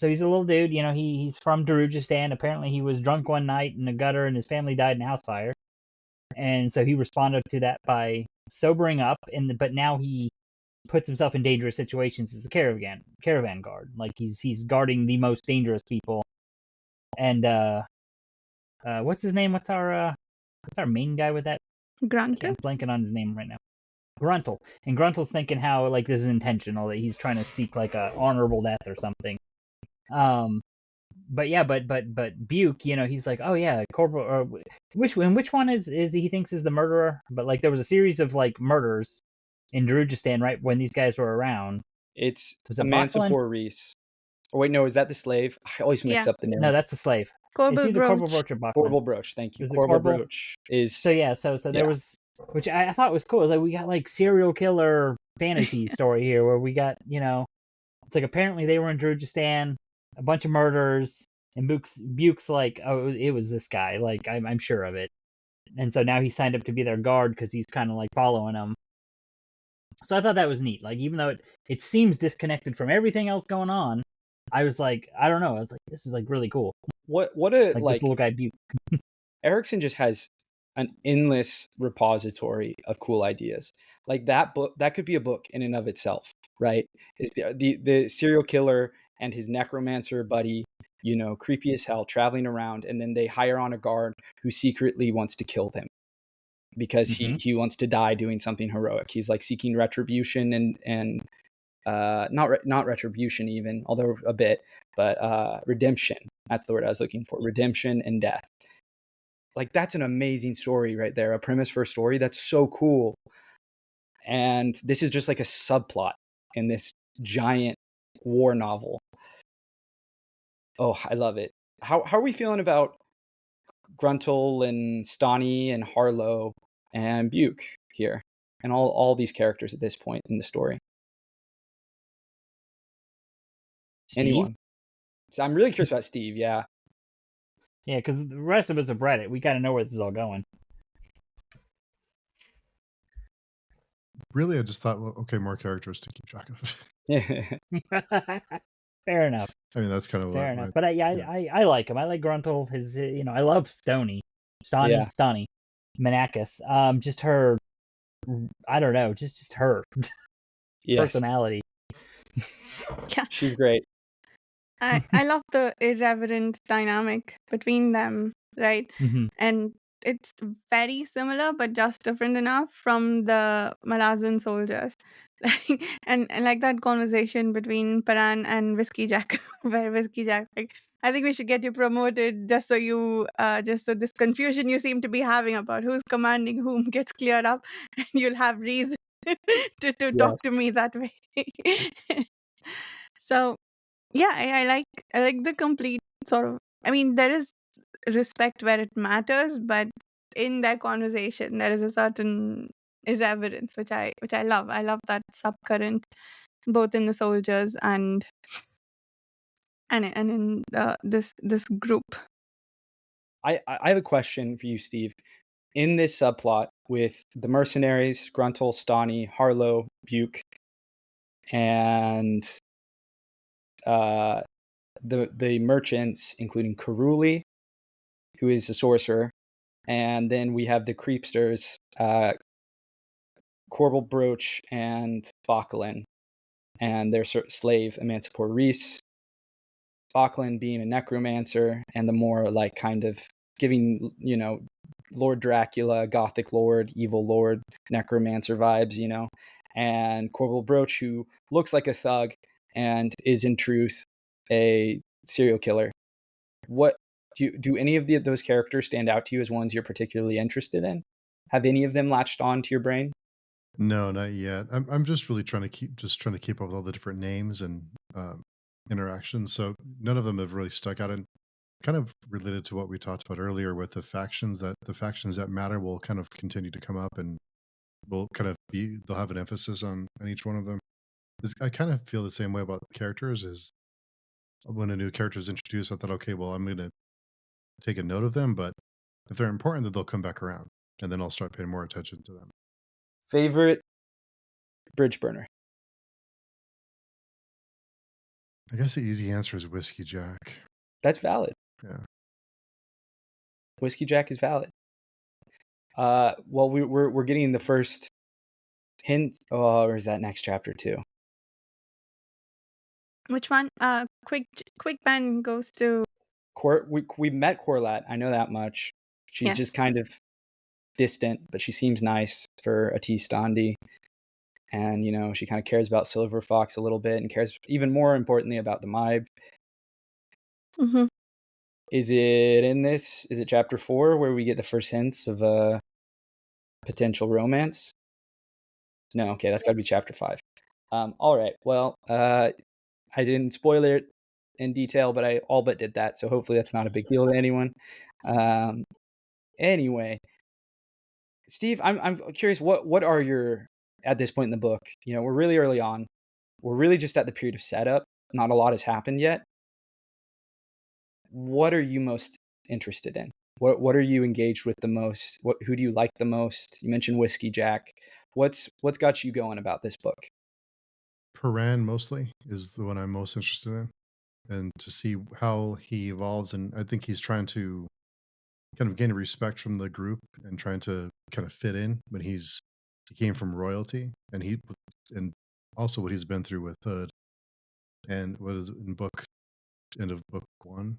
Speaker 4: he's a little dude, he's from Darujistan. Apparently he was drunk one night in a gutter and his family died in a house fire. And so he responded to that by sobering up, but now he puts himself in dangerous situations as a caravan guard. Like he's guarding the most dangerous people. And what's his name? What's our main guy with that?
Speaker 1: Granted.
Speaker 4: I'm blanking on his name right now. Gruntle. And Gruntle's thinking how like this is intentional, that he's trying to seek like a honorable death or something. But yeah, but Buke, he's like, oh yeah, Corporal. Or which one is he thinks is the murderer? But like there was a series of like murders in Darujistan right when these guys were around.
Speaker 2: It's
Speaker 4: Was it Backlund?
Speaker 2: Emancipor Reese. Or wait, no, is that the slave? I always mix
Speaker 1: Yeah.
Speaker 2: up the
Speaker 4: No,
Speaker 2: names.
Speaker 4: that's the slave. It's
Speaker 1: Corbel
Speaker 4: either Corporal
Speaker 1: Broach.
Speaker 4: Broach or Backlund.
Speaker 2: Corbel Broach, thank you.
Speaker 4: Was it
Speaker 2: Corbel
Speaker 4: Corbel?
Speaker 2: Broach is.
Speaker 4: So yeah, so there was, which I thought was cool. Like we got like serial killer fantasy story here, where we got it's like apparently they were in Darujistan, a bunch of murders, and Buke's like, oh, it was this guy. Like I'm sure of it. And so now he signed up to be their guard because he's kind of like following them. So I thought that was neat. Like even though it seems disconnected from everything else going on, I was like, I don't know. I was like, this is like really cool.
Speaker 2: What a
Speaker 4: Like
Speaker 2: like
Speaker 4: this little guy Buke.
Speaker 2: Erikson just has an endless repository of cool ideas. Like that book, that could be a book in and of itself, right? Is the serial killer and his necromancer buddy, creepy as hell, traveling around, and then they hire on a guard who secretly wants to kill them because he wants to die doing something heroic. He's like seeking retribution and not retribution even, although a bit, but redemption. That's the word I was looking for. Redemption and death. Like that's an amazing story right there. A premise for a story. That's so cool. And this is just like a subplot in this giant war novel. Oh, I love it. How are we feeling about Gruntle and Stani and Harlow and Buke here? And all these characters at this point in the story?
Speaker 4: Steve?
Speaker 2: Anyone? So I'm really curious about Steve, yeah.
Speaker 4: Yeah, because the rest of us have read it. We kind of know where this is all going.
Speaker 3: Really, I just thought, well, okay, more characters to keep track of.
Speaker 4: Fair enough.
Speaker 3: I mean, that's kind of
Speaker 4: Fair enough. But I like him. I like Gruntle. His, I love Stani, Manakis. Just her, I don't know, just her
Speaker 2: Yes,
Speaker 4: personality.
Speaker 1: Yeah.
Speaker 2: she's great.
Speaker 1: I love the irreverent dynamic between them, right?
Speaker 4: Mhm.
Speaker 1: And it's very similar, but just different enough from the Malazan soldiers. And like that conversation between Paran and Whiskey Jack, where Whiskey Jack's like, I think we should get you promoted just so this confusion you seem to be having about who's commanding whom gets cleared up, and you'll have reason to
Speaker 2: Yes.
Speaker 1: talk to me that way. So yeah, I like the complete sort of. I mean, there is respect where it matters, but in that conversation, there is a certain irreverence which I love. I love that subcurrent, both in the soldiers and in this group.
Speaker 2: I have a question for you, Steve. In this subplot with the mercenaries, Gruntle, Stani, Harlow, Buke, and the merchants, including Karuli, who is a sorcerer, and then we have the creepsters, Corbel Broach and Bacalin, and their slave Emancipor Reese. Auckland being a necromancer and the more like kind of giving, Lord Dracula, Gothic Lord, Evil Lord, necromancer vibes, and Corporal Broach, who looks like a thug and is in truth a serial killer. What do any of those characters stand out to you as ones you're particularly interested in? Have any of them latched on to your brain?
Speaker 3: No, not yet. I'm just really trying to keep up with all the different names and interactions. So none of them have really stuck out, and kind of related to what we talked about earlier with the factions that matter will kind of continue to come up, and will kind of be they'll have an emphasis on each one of them. I kind of feel the same way about the characters. Is when a new character is introduced, I thought, okay, well, I'm going to take a note of them, but if they're important, then they'll come back around, and then I'll start paying more attention to them.
Speaker 2: Favorite bridge burner?
Speaker 3: I guess the easy answer is Whiskey Jack.
Speaker 2: That's valid.
Speaker 3: Yeah.
Speaker 2: Whiskey Jack is valid. Well, we're getting the first hint. Oh, or is that next chapter too?
Speaker 1: Which one? Quick Ben goes to.
Speaker 2: We met Corlat. I know that much. She's
Speaker 1: Yes.
Speaker 2: just kind of distant, but she seems nice for a T Standi. And, she kind of cares about Silver Fox a little bit and cares even more importantly about the Mybe.
Speaker 1: Mm-hmm.
Speaker 2: Is it chapter 4 where we get the first hints of a potential romance? No, okay, that's got to be chapter 5. All right, well, I didn't spoil it in detail, but I all but did that, so hopefully that's not a big deal to anyone. Anyway, Steve, I'm curious, what are your, at this point in the book, we're really early on. We're really just at the period of setup. Not a lot has happened yet. What are you most interested in? What are you engaged with the most? Who do you like the most? You mentioned Whiskey Jack. What's got you going about this book?
Speaker 3: Paran mostly is the one I'm most interested in, and to see how he evolves. And I think he's trying to kind of gain respect from the group and trying to kind of fit in when he came from royalty, and also what he's been through with Hood, and what is it in end of book 1.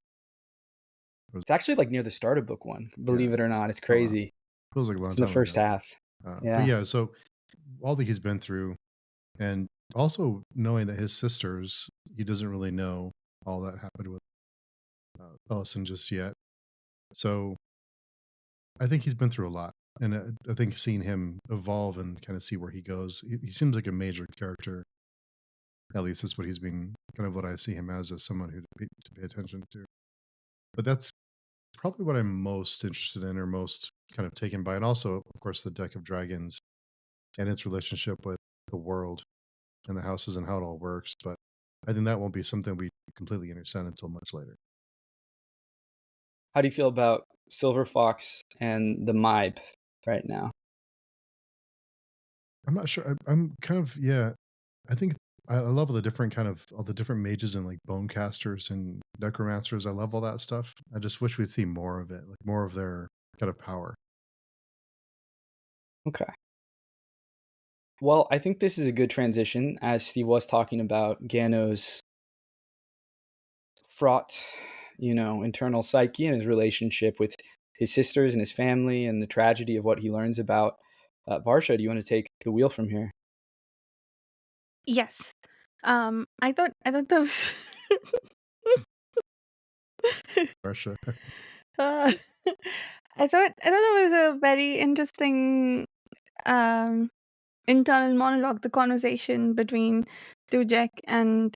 Speaker 2: It's actually like near the start of book 1. Believe
Speaker 3: Yeah.
Speaker 2: it or not, it's
Speaker 3: Oh, wow.
Speaker 2: crazy.
Speaker 3: Feels like a long
Speaker 2: It's in the
Speaker 3: time
Speaker 2: first
Speaker 3: ago.
Speaker 2: half.
Speaker 3: But
Speaker 2: Yeah.
Speaker 3: yeah, so all that he's been through, and also knowing that his sisters, he doesn't really know all that happened with Ellison just yet. So I think he's been through a lot, and I think seeing him evolve and kind of see where he goes, he seems like a major character. At least that's what he's been, kind of what I see him as someone who to pay attention to. But that's probably what I'm most interested in, or most kind of taken by, and also, of course, the deck of dragons and its relationship with the world and the houses and how it all works. But I think that won't be something we completely understand until much later.
Speaker 2: How do you feel about Silver Fox and the Mybe right now?
Speaker 3: I'm not sure. I'm kind of, yeah. I think I love all the different mages and like bone casters and necromancers. I love all that stuff. I just wish we'd see more of it, like more of their kind of power.
Speaker 2: Okay. Well, I think this is a good transition, as Steve was talking about Gano's fraught, internal psyche and his relationship with his sisters and his family and the tragedy of what he learns about. Varsha, do you want to take the wheel from here?
Speaker 1: Yes. I thought that was.
Speaker 3: Varsha.
Speaker 1: uh, I thought that was a very interesting um internal monologue, the conversation between Tujek and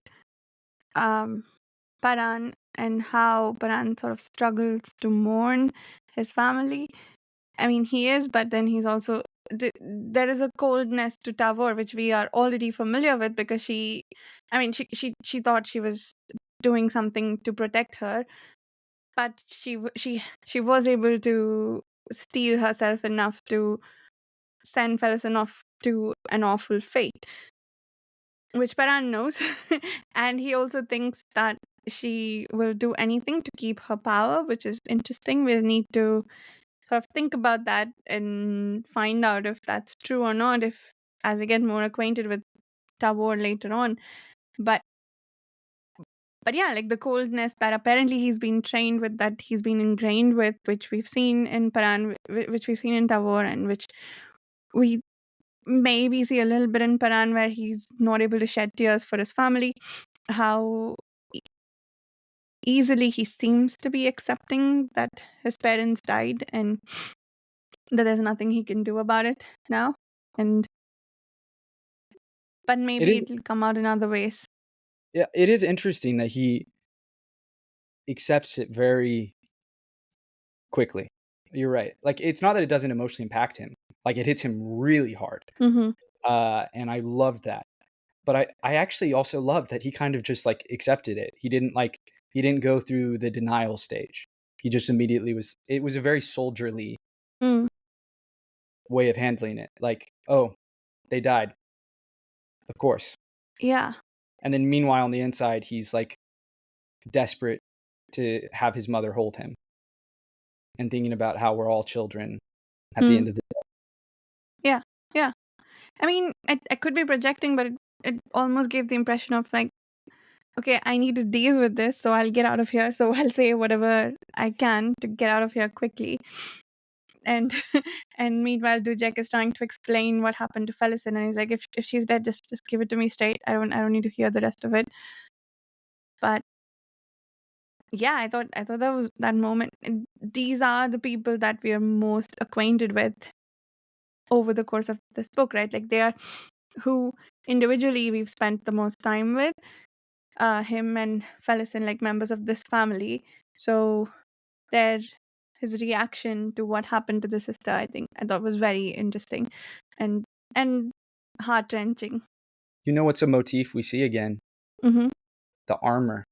Speaker 1: um Paran, and how Paran sort of struggles to mourn his family. I mean, he is, but then he's also there is a coldness to Tavor, which we are already familiar with, because she thought she was doing something to protect her, but she was able to steel herself enough to send Felison off to an awful fate, which Paran knows, and he also thinks that she will do anything to keep her power, which is interesting. We'll need to sort of think about that and find out if that's true or not, if as we get more acquainted with Tabor later on. But but yeah, like the coldness that apparently he's been trained with, that he's been ingrained with, which we've seen in Paran, which we've seen in Tavor, and which we maybe see a little bit in Paran, where he's not able to shed tears for his family. How easily he seems to be accepting that his parents died and that there's nothing he can do about it now. And but
Speaker 2: It
Speaker 1: maybe
Speaker 2: is,
Speaker 1: it'll come out in other ways.
Speaker 2: yeah, it is interesting that he accepts it very quickly. You're right. Like, it's not that it doesn't emotionally impact him. Like, it hits him really hard.
Speaker 1: Mm-hmm.
Speaker 2: And I loved that. But I actually also loved that he kind of just like accepted it. He didn't go through the denial stage. He just immediately it was a very soldierly
Speaker 1: Mm.
Speaker 2: way of handling it. Like, oh, they died. Of course.
Speaker 1: Yeah.
Speaker 2: And then meanwhile on the inside, he's like desperate to have his mother hold him and thinking about how we're all children at the
Speaker 1: Mm.
Speaker 2: end of the day.
Speaker 1: Yeah. Yeah. I mean, I could be projecting, but it almost gave the impression of like, okay, I need to deal with this, so I'll get out of here. So I'll say whatever I can to get out of here quickly. And and meanwhile, Dujek is trying to explain what happened to Felicin, and he's like, if she's dead, just give it to me straight. I don't need to hear the rest of it. But yeah, I thought that was that moment. And these are the people that we are most acquainted with over the course of this book, right? Like they are who individually we've spent the most time with. Him and Felicin, like members of this family. So their his reaction to what happened to the sister, I thought was very interesting and and heart wrenching.
Speaker 2: You know what's a motif we see again?
Speaker 1: Mm-hmm.
Speaker 2: The armor.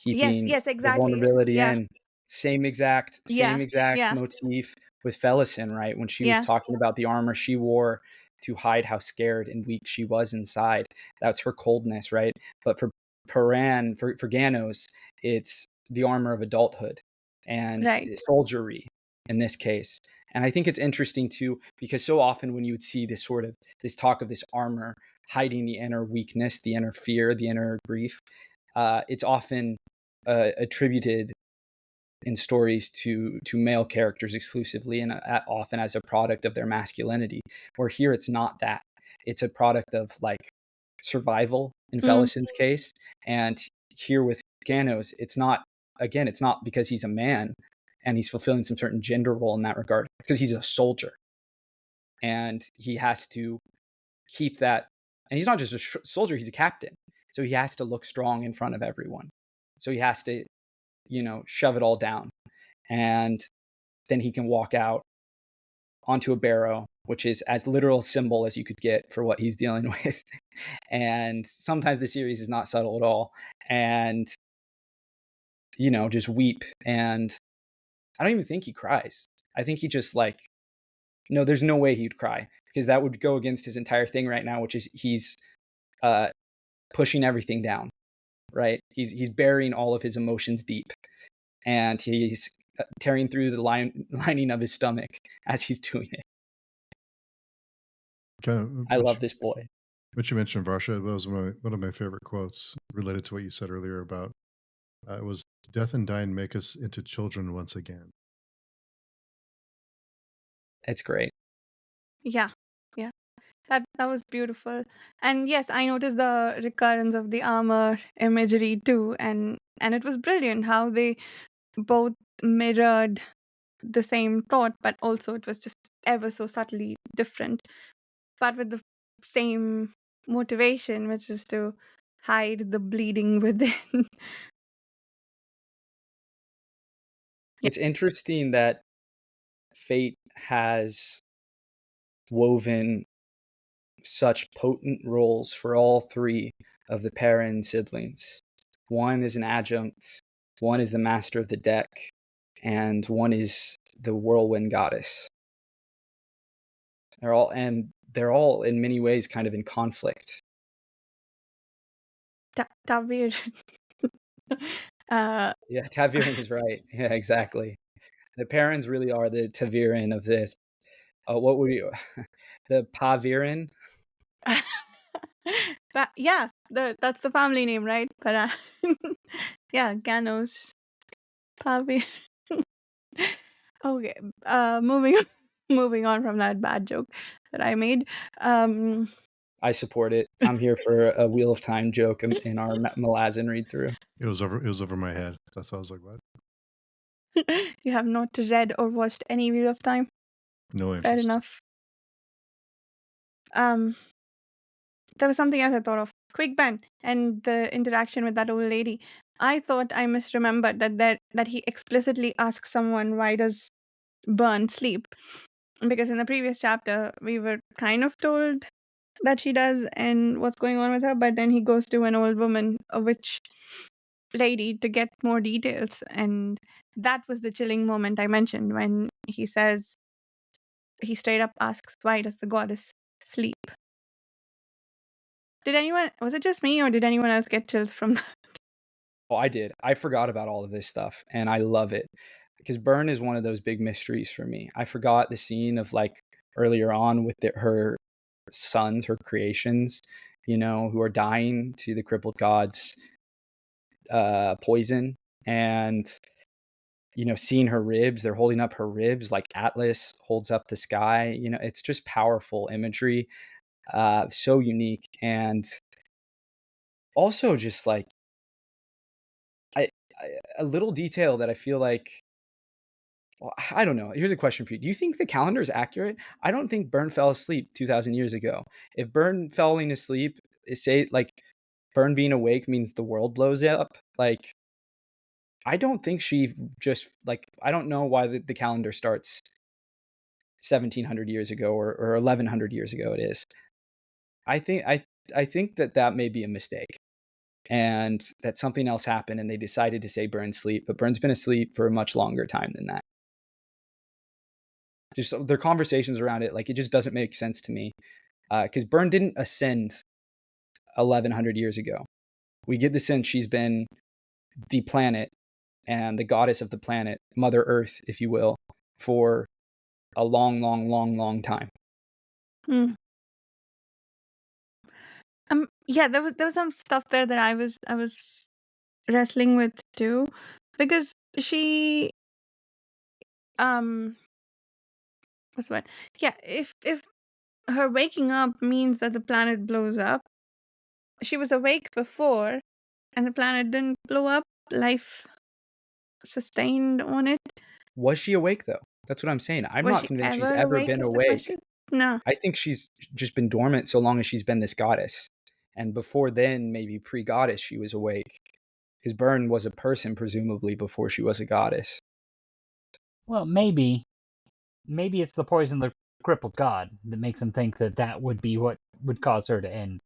Speaker 1: Yes,
Speaker 2: Keeping
Speaker 1: yes,
Speaker 2: the
Speaker 1: exactly.
Speaker 2: vulnerability
Speaker 1: Yeah,
Speaker 2: in. Same exact
Speaker 1: yeah, yeah,
Speaker 2: motif with Felicin, right? When she was
Speaker 1: yeah,
Speaker 2: talking about the armor she wore to hide how scared and weak she was inside. That's her coldness, right? But for Paran, for Ganos, it's the armor of adulthood and
Speaker 1: right.
Speaker 2: soldiery in this case. And I think it's interesting too, because so often when you would see this talk of this armor hiding the inner weakness, the inner fear, the inner grief, it's often attributed in stories to male characters exclusively, and often as a product of their masculinity. Where here it's not that; it's a product of like survival in
Speaker 1: Mm,
Speaker 2: Felicin's case, and here with Ganos, it's not. Again, it's not because he's a man and he's fulfilling some certain gender role in that regard. It's because he's a soldier, and he has to keep that. And he's not just a soldier; he's a captain, so he has to look strong in front of everyone. So he has to, shove it all down. And then he can walk out onto a barrow, which is as literal symbol as you could get for what he's dealing with. And sometimes the series is not subtle at all. And, just weep. And I don't even think he cries. I think he just like, no, there's no way he'd cry because that would go against his entire thing right now, which is he's pushing everything down, right? He's burying all of his emotions deep. And he's tearing through the lining of his stomach as he's doing it.
Speaker 3: Kind of
Speaker 2: I love this boy.
Speaker 3: what you mentioned, Varsha, was one of my favorite quotes related to what you said earlier about it was death and dying make us into children once again.
Speaker 2: It's great.
Speaker 1: yeah, yeah. That was beautiful. And yes, I noticed the recurrence of the armor imagery too, and it was brilliant how they both mirrored the same thought, but also it was just ever so subtly different, but with the same motivation, which is to hide the bleeding within. Yeah.
Speaker 2: It's interesting that fate has woven such potent roles for all three of the Perrin siblings. One is an adjunct, one is the master of the deck, and one is the whirlwind goddess. They're all in many ways kind of in conflict.
Speaker 1: Tavir.
Speaker 2: Yeah, Tavirin is right. Yeah, exactly. The Perrins really are the Tavirin of this. What would you? The Pavirin?
Speaker 1: but yeah, that's the family name, right? But yeah, Ganos. Pavi. Okay. Moving on, moving on from that bad joke that I made. Um,
Speaker 2: I support it. I'm here for a Wheel of Time joke in our Malazan read through.
Speaker 3: It was over my head. That's why I was like, what?
Speaker 1: you have not read or watched any Wheel of Time.
Speaker 3: No
Speaker 1: Fair
Speaker 3: interest.
Speaker 1: enough. There was something else I thought of. Quick Ben and the interaction with that old lady. I thought I misremembered that he explicitly asks someone, why does Burn sleep? Because in the previous chapter we were kind of told that she does and what's going on with her, but then he goes to an old woman, a witch lady, to get more details, and that was the chilling moment I mentioned when he says, he straight up asks, why does the goddess sleep? Was it just me, or did anyone else get chills from that?
Speaker 2: Oh, I did. I forgot about all of this stuff, and I love it because Burn is one of those big mysteries for me. I forgot the scene of like earlier on with her sons, her creations, who are dying to the crippled gods' poison, and seeing her ribs. They're holding up her ribs like Atlas holds up the sky. It's just powerful imagery, so unique, and also just like I a little detail that I feel like, well, I don't know. Here's a question for you. Do you think the calendar is accurate? I don't think Byrne fell asleep 2,000 years ago. If Byrne falling asleep, say like Byrne being awake means the world blows up. Like, I don't think she just like, I don't know why the calendar starts 1,700 years ago or 1,100 years ago. It is. I think that may be a mistake, and that something else happened, and they decided to say Byrne's asleep, but Byrne's been asleep for a much longer time than that. Just their conversations around it, like, it just doesn't make sense to me, because Byrne didn't ascend 1,100 years ago. We get the sense she's been the planet and the goddess of the planet, Mother Earth, if you will, for a long, long, long, long time.
Speaker 1: Hmm. Yeah, there was some stuff there that I was wrestling with too, because she what's the word? Yeah, if her waking up means that the planet blows up, she was awake before, and the planet didn't blow up. Life sustained on it.
Speaker 2: Was she awake though? That's what I'm saying. I'm
Speaker 1: Was
Speaker 2: not
Speaker 1: she
Speaker 2: convinced she's
Speaker 1: ever
Speaker 2: ever
Speaker 1: awake?
Speaker 2: been
Speaker 1: Is the
Speaker 2: awake.
Speaker 1: question? No.
Speaker 2: I think she's just been dormant so long as she's been this goddess. And before then, maybe pre-goddess, she was awake. Because Byrne was a person, presumably, before she was a goddess.
Speaker 4: Well, maybe it's the poison of the crippled god that makes him think that would be what would cause her to end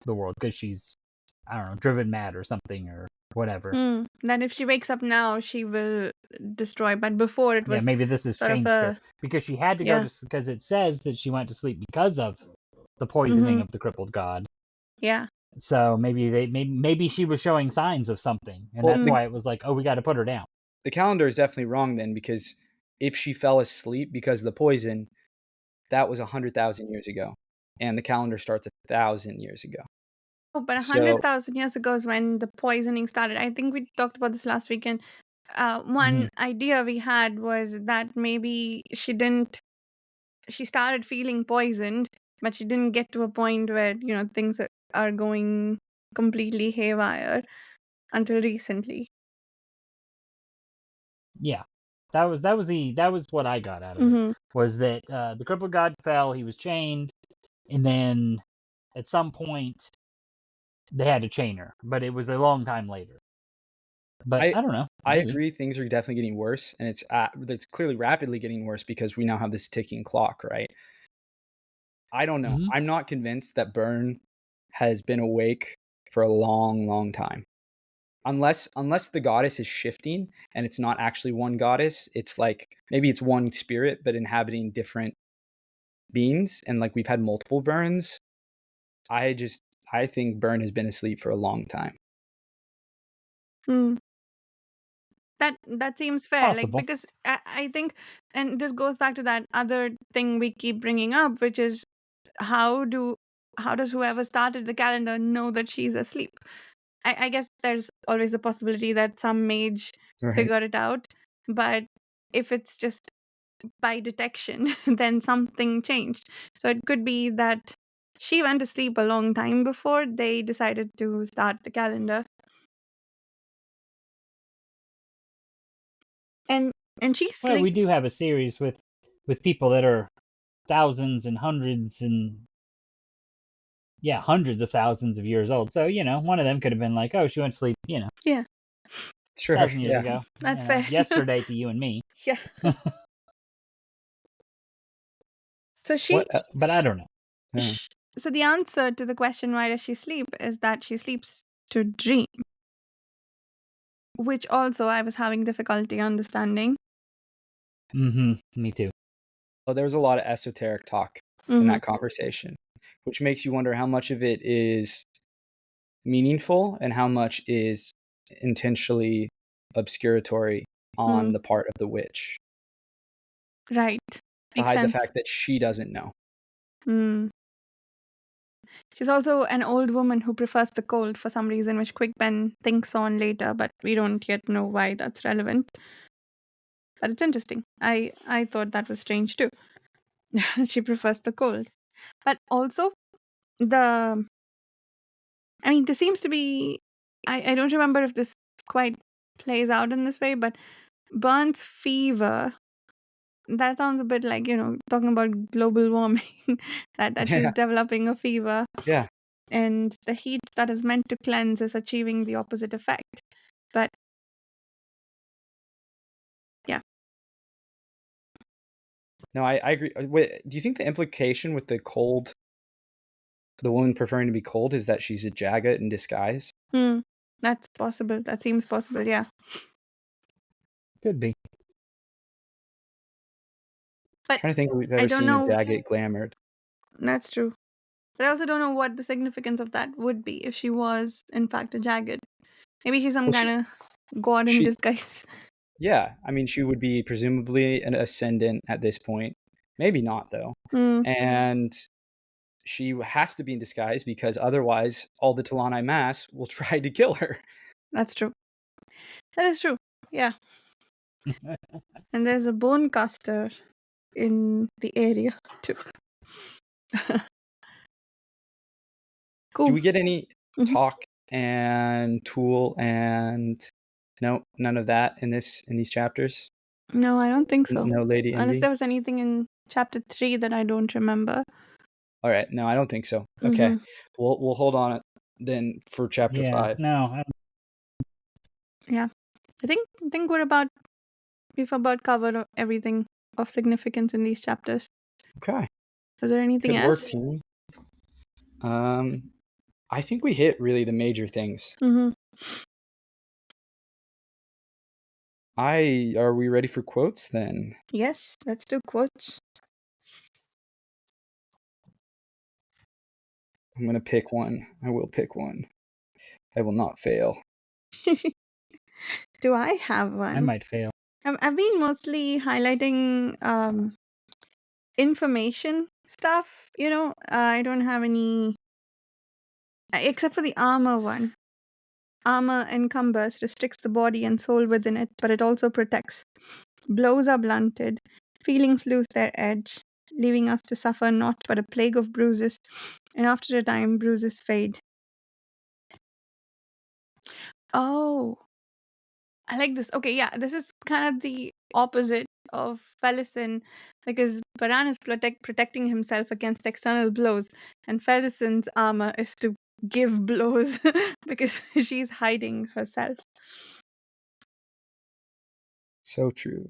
Speaker 4: the world, because she's, I don't know, driven mad or something or whatever.
Speaker 1: Then if she wakes up now, she will destroy. But before it
Speaker 4: Yeah,
Speaker 1: was
Speaker 4: maybe this has
Speaker 1: sort of
Speaker 4: changed her
Speaker 1: a
Speaker 4: because she had to go
Speaker 1: yeah.
Speaker 4: to, because it says that she went to sleep because of the poisoning of the crippled god.
Speaker 1: Yeah.
Speaker 4: So maybe she was showing signs of something, and
Speaker 2: Well,
Speaker 4: that's why it was like, oh, we got to put her down.
Speaker 2: The calendar is definitely wrong then, because if she fell asleep because of the poison, that was 100,000 years ago, and the calendar starts 1,000 years ago.
Speaker 1: Oh, but
Speaker 2: So
Speaker 1: 100,000 years ago is when the poisoning started. I think we talked about this last weekend. One idea we had was that maybe she started feeling poisoned, but she didn't get to a point where, things are going completely haywire until recently.
Speaker 4: Yeah, that was what I got out of it, was that the crippled god fell, he was chained, and then at some point they had to chain her, but it was a long time later. But I don't know.
Speaker 2: I
Speaker 4: Maybe.
Speaker 2: agree, things are definitely getting worse, and it's clearly rapidly getting worse because we now have this ticking clock, right? I don't know. I'm not convinced that Byrne has been awake for a long, long time. Unless the goddess is shifting and it's not actually one goddess, it's like maybe it's one spirit but inhabiting different beings, and like we've had multiple Byrnes. I think Byrne has been asleep for a long time.
Speaker 1: That seems fair.
Speaker 4: Possible.
Speaker 1: Like, because I think, and this goes back to that other thing we keep bringing up, which is how how does whoever started the calendar know that she's asleep? I guess there's always the possibility that some mage
Speaker 2: Right.
Speaker 1: figured it out, but if it's just by detection, then something changed. So it could be that she went to sleep a long time before they decided to start the calendar. And she
Speaker 4: Well, we
Speaker 1: sleeps.
Speaker 4: do have a series with people that are thousands and hundreds and hundreds of thousands of years old. So, one of them could have been like, oh, she went to sleep,
Speaker 1: Yeah,
Speaker 2: Sure.
Speaker 4: 1,000 years
Speaker 2: Yeah.
Speaker 4: ago.
Speaker 1: that's fair.
Speaker 4: Yesterday to you and me.
Speaker 1: Yeah. So
Speaker 2: What?
Speaker 4: But I don't know.
Speaker 2: Yeah.
Speaker 1: so the answer to the question why does she sleep is that she sleeps to dream, which also I was having difficulty understanding.
Speaker 4: Me too.
Speaker 2: Well, there was a lot of esoteric talk in that conversation, which makes you wonder how much of it is meaningful and how much is intentionally obscuratory on the part of the witch
Speaker 1: Right.
Speaker 2: to
Speaker 1: Makes
Speaker 2: hide the
Speaker 1: sense.
Speaker 2: fact that she doesn't know.
Speaker 1: She's also an old woman who prefers the cold for some reason, which Quickpen thinks on later, but we don't yet know why that's relevant. But it's interesting. I thought that was strange too. She prefers the cold. But also, there seems to be, I don't remember if this quite plays out in this way, but Burns fever, that sounds a bit like, talking about global warming, that she's
Speaker 2: Yeah.
Speaker 1: developing a fever.
Speaker 2: Yeah.
Speaker 1: And the heat that is meant to cleanse is achieving the opposite effect. But yeah.
Speaker 2: No, I agree. Wait, do you think the implication with the cold, the woman preferring to be cold, is that she's a Jagat in disguise?
Speaker 1: That's possible. That seems possible, yeah.
Speaker 4: Could be.
Speaker 1: But
Speaker 2: I'm trying to think if we've
Speaker 1: I
Speaker 2: ever
Speaker 1: don't
Speaker 2: seen
Speaker 1: know.
Speaker 2: a Jagat glamored.
Speaker 1: That's true. But I also don't know what the significance of that would be if she was, in fact, a Jagged. Maybe she's some kind of god in disguise.
Speaker 2: Yeah, she would be presumably an ascendant at this point. Maybe not, though. And she has to be in disguise because otherwise all the Talani mass will try to kill her.
Speaker 1: That's true. That is true. Yeah. And there's a bone caster in the area too. Cool.
Speaker 2: Do we get any talk and tool and no, none of that in these chapters?
Speaker 1: No, I don't think so.
Speaker 2: No Lady Envy?
Speaker 1: Unless there was anything in chapter 3 that I don't remember.
Speaker 2: All right, no, I don't think so. Okay, we'll hold on it then for chapter 5.
Speaker 4: No.
Speaker 1: Yeah, I think we've about covered everything of significance in these chapters.
Speaker 2: Okay.
Speaker 1: Was there anything
Speaker 2: Good
Speaker 1: else?
Speaker 2: work, team. I think we hit really the major things. Are we ready for quotes then?
Speaker 1: Yes, let's do quotes.
Speaker 2: I'm gonna pick one. I will pick one. I will not fail.
Speaker 1: Do I have one?
Speaker 4: I might fail.
Speaker 1: I've been mostly highlighting information stuff. I don't have any, except for the armor one. Armor encumbers, restricts the body and soul within it, but it also protects. Blows are blunted, feelings lose their edge, leaving us to suffer not but a plague of bruises, and after a time bruises fade. Oh, I like this. Okay, yeah, this is kind of the opposite of Felicin, because Baran is protecting himself against external blows, and Felicin's armor is to give blows because she's hiding herself.
Speaker 2: So true.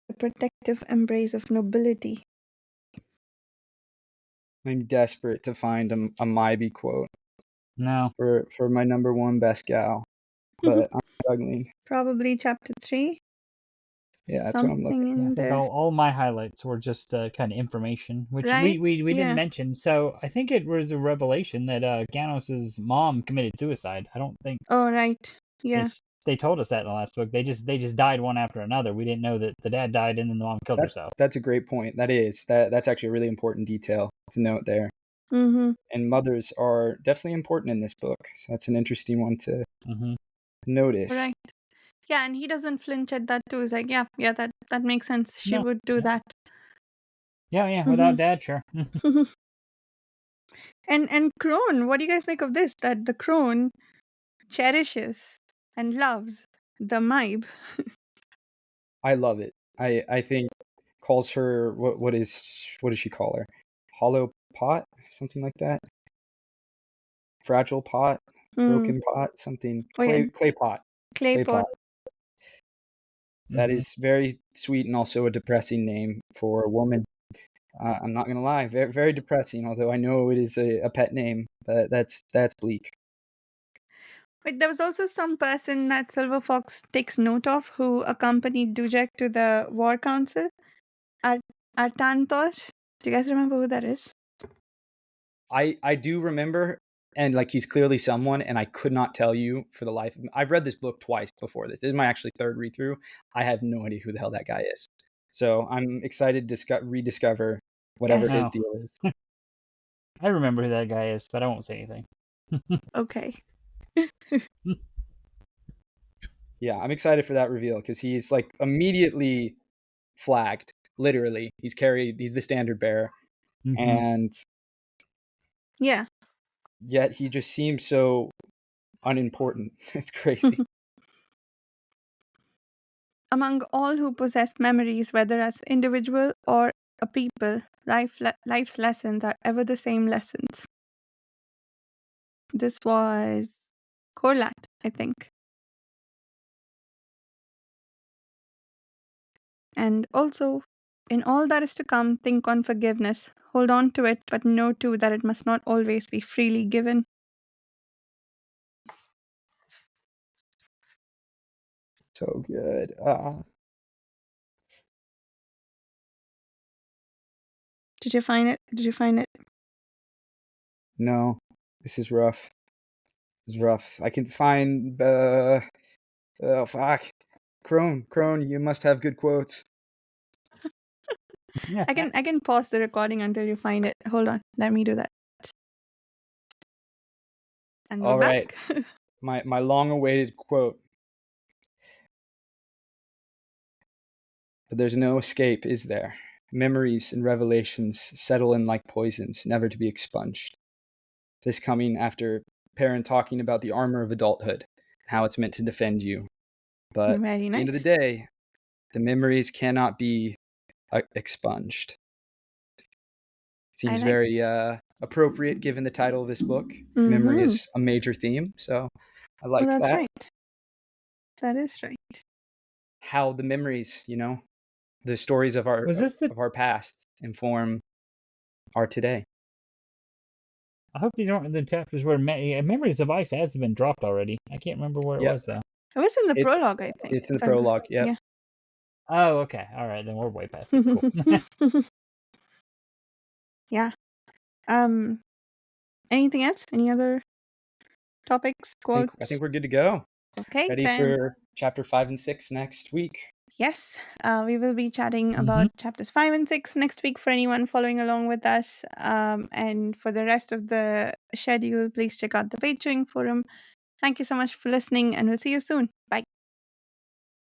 Speaker 1: The protective embrace of nobility.
Speaker 2: I'm desperate to find a Maibi quote.
Speaker 4: No.
Speaker 2: For my number one best gal, but I'm struggling.
Speaker 1: Probably chapter 3.
Speaker 2: Yeah, that's what I'm looking.
Speaker 1: Something in there.
Speaker 4: All my highlights were just kind of information, which
Speaker 1: Right?
Speaker 4: we
Speaker 1: Yeah.
Speaker 4: didn't mention. So I think it was a revelation that Ganos's mom committed suicide. I don't think
Speaker 1: Oh, right. Yeah.
Speaker 4: they told us that in the last book. They just died one after another. We didn't know that the dad died and then the mom killed herself.
Speaker 2: That's a great point. That's actually a really important detail to note there.
Speaker 1: Mm-hmm.
Speaker 2: And mothers are definitely important in this book. So that's an interesting one to
Speaker 4: Mm-hmm.
Speaker 2: notice.
Speaker 1: Right. Yeah, and he doesn't flinch at that too. He's like, yeah, that makes sense. She
Speaker 4: No.
Speaker 1: would do that.
Speaker 4: Yeah, without dad, sure.
Speaker 1: And crone, what do you guys make of this? That the crone cherishes and loves the Maib.
Speaker 2: I love it. I think calls her what does she call her? Hollow pot, something like that. Fragile pot, broken pot, something
Speaker 1: Oh, yeah.
Speaker 2: clay pot.
Speaker 1: Clay pot.
Speaker 2: That is very sweet and also a depressing name for a woman. I'm not gonna lie, very very depressing. Although I know it is a pet name, but that's bleak.
Speaker 1: But there was also some person that Silver Fox takes note of who accompanied Dujek to the War Council. Artantos. Do you guys remember who that is?
Speaker 2: I do remember, and like he's clearly someone, and I could not tell you for the life of me. I've read this book twice before this. This is my actually third read through. I have no idea who the hell that guy is. So I'm excited to rediscover whatever
Speaker 1: Yes.
Speaker 2: his deal is.
Speaker 4: I remember who that guy is, but I won't say anything.
Speaker 1: Okay.
Speaker 2: Yeah, I'm excited for that reveal because he's like immediately flagged. Literally, he's the standard bearer, and
Speaker 1: Yeah.
Speaker 2: yet he just seems so unimportant. It's crazy.
Speaker 1: Among all who possess memories, whether as individual or a people, life's lessons are ever the same lessons. This was Corlat, I think. And also, in all that is to come, think on forgiveness. Hold on to it, but know too that it must not always be freely given.
Speaker 2: So good.
Speaker 1: Did you find it?
Speaker 2: No, this is rough. It's rough. I can find oh fuck. Crone, you must have good quotes.
Speaker 4: Yeah.
Speaker 1: I can pause the recording until you find it. Hold on. Let me do that. And we're
Speaker 2: All right.
Speaker 1: back.
Speaker 2: My long-awaited quote. But there's no escape, is there? Memories and revelations settle in like poisons, never to be expunged. This coming after Perrin talking about the armor of adulthood, how it's meant to defend you. But
Speaker 1: Very
Speaker 2: at the end of the
Speaker 1: nice.
Speaker 2: day, the memories cannot be expunged. Seems very appropriate given the title of this book. Memory is a major theme, so I like
Speaker 1: that's
Speaker 2: that.
Speaker 1: right. That is right.
Speaker 2: How the memories, the stories of our of our past inform our today.
Speaker 4: I hope these aren't the chapters where Memories of Ice has been dropped already. I can't remember where it was, though.
Speaker 1: It was in the prologue, I think.
Speaker 2: It's in the prologue, yeah.
Speaker 4: Oh, okay. All right, then we're way past it. Cool.
Speaker 1: Yeah. Anything else? Any other topics, quotes?
Speaker 2: I think we're good to go.
Speaker 1: Okay,
Speaker 2: ready
Speaker 1: then.
Speaker 2: for chapter 5 and 6 next week.
Speaker 1: Yes, we will be chatting about chapters 5 and 6 next week for anyone following along with us. And for the rest of the schedule, please check out the pagechewing forum. Thank you so much for listening, and we'll see you soon. Bye.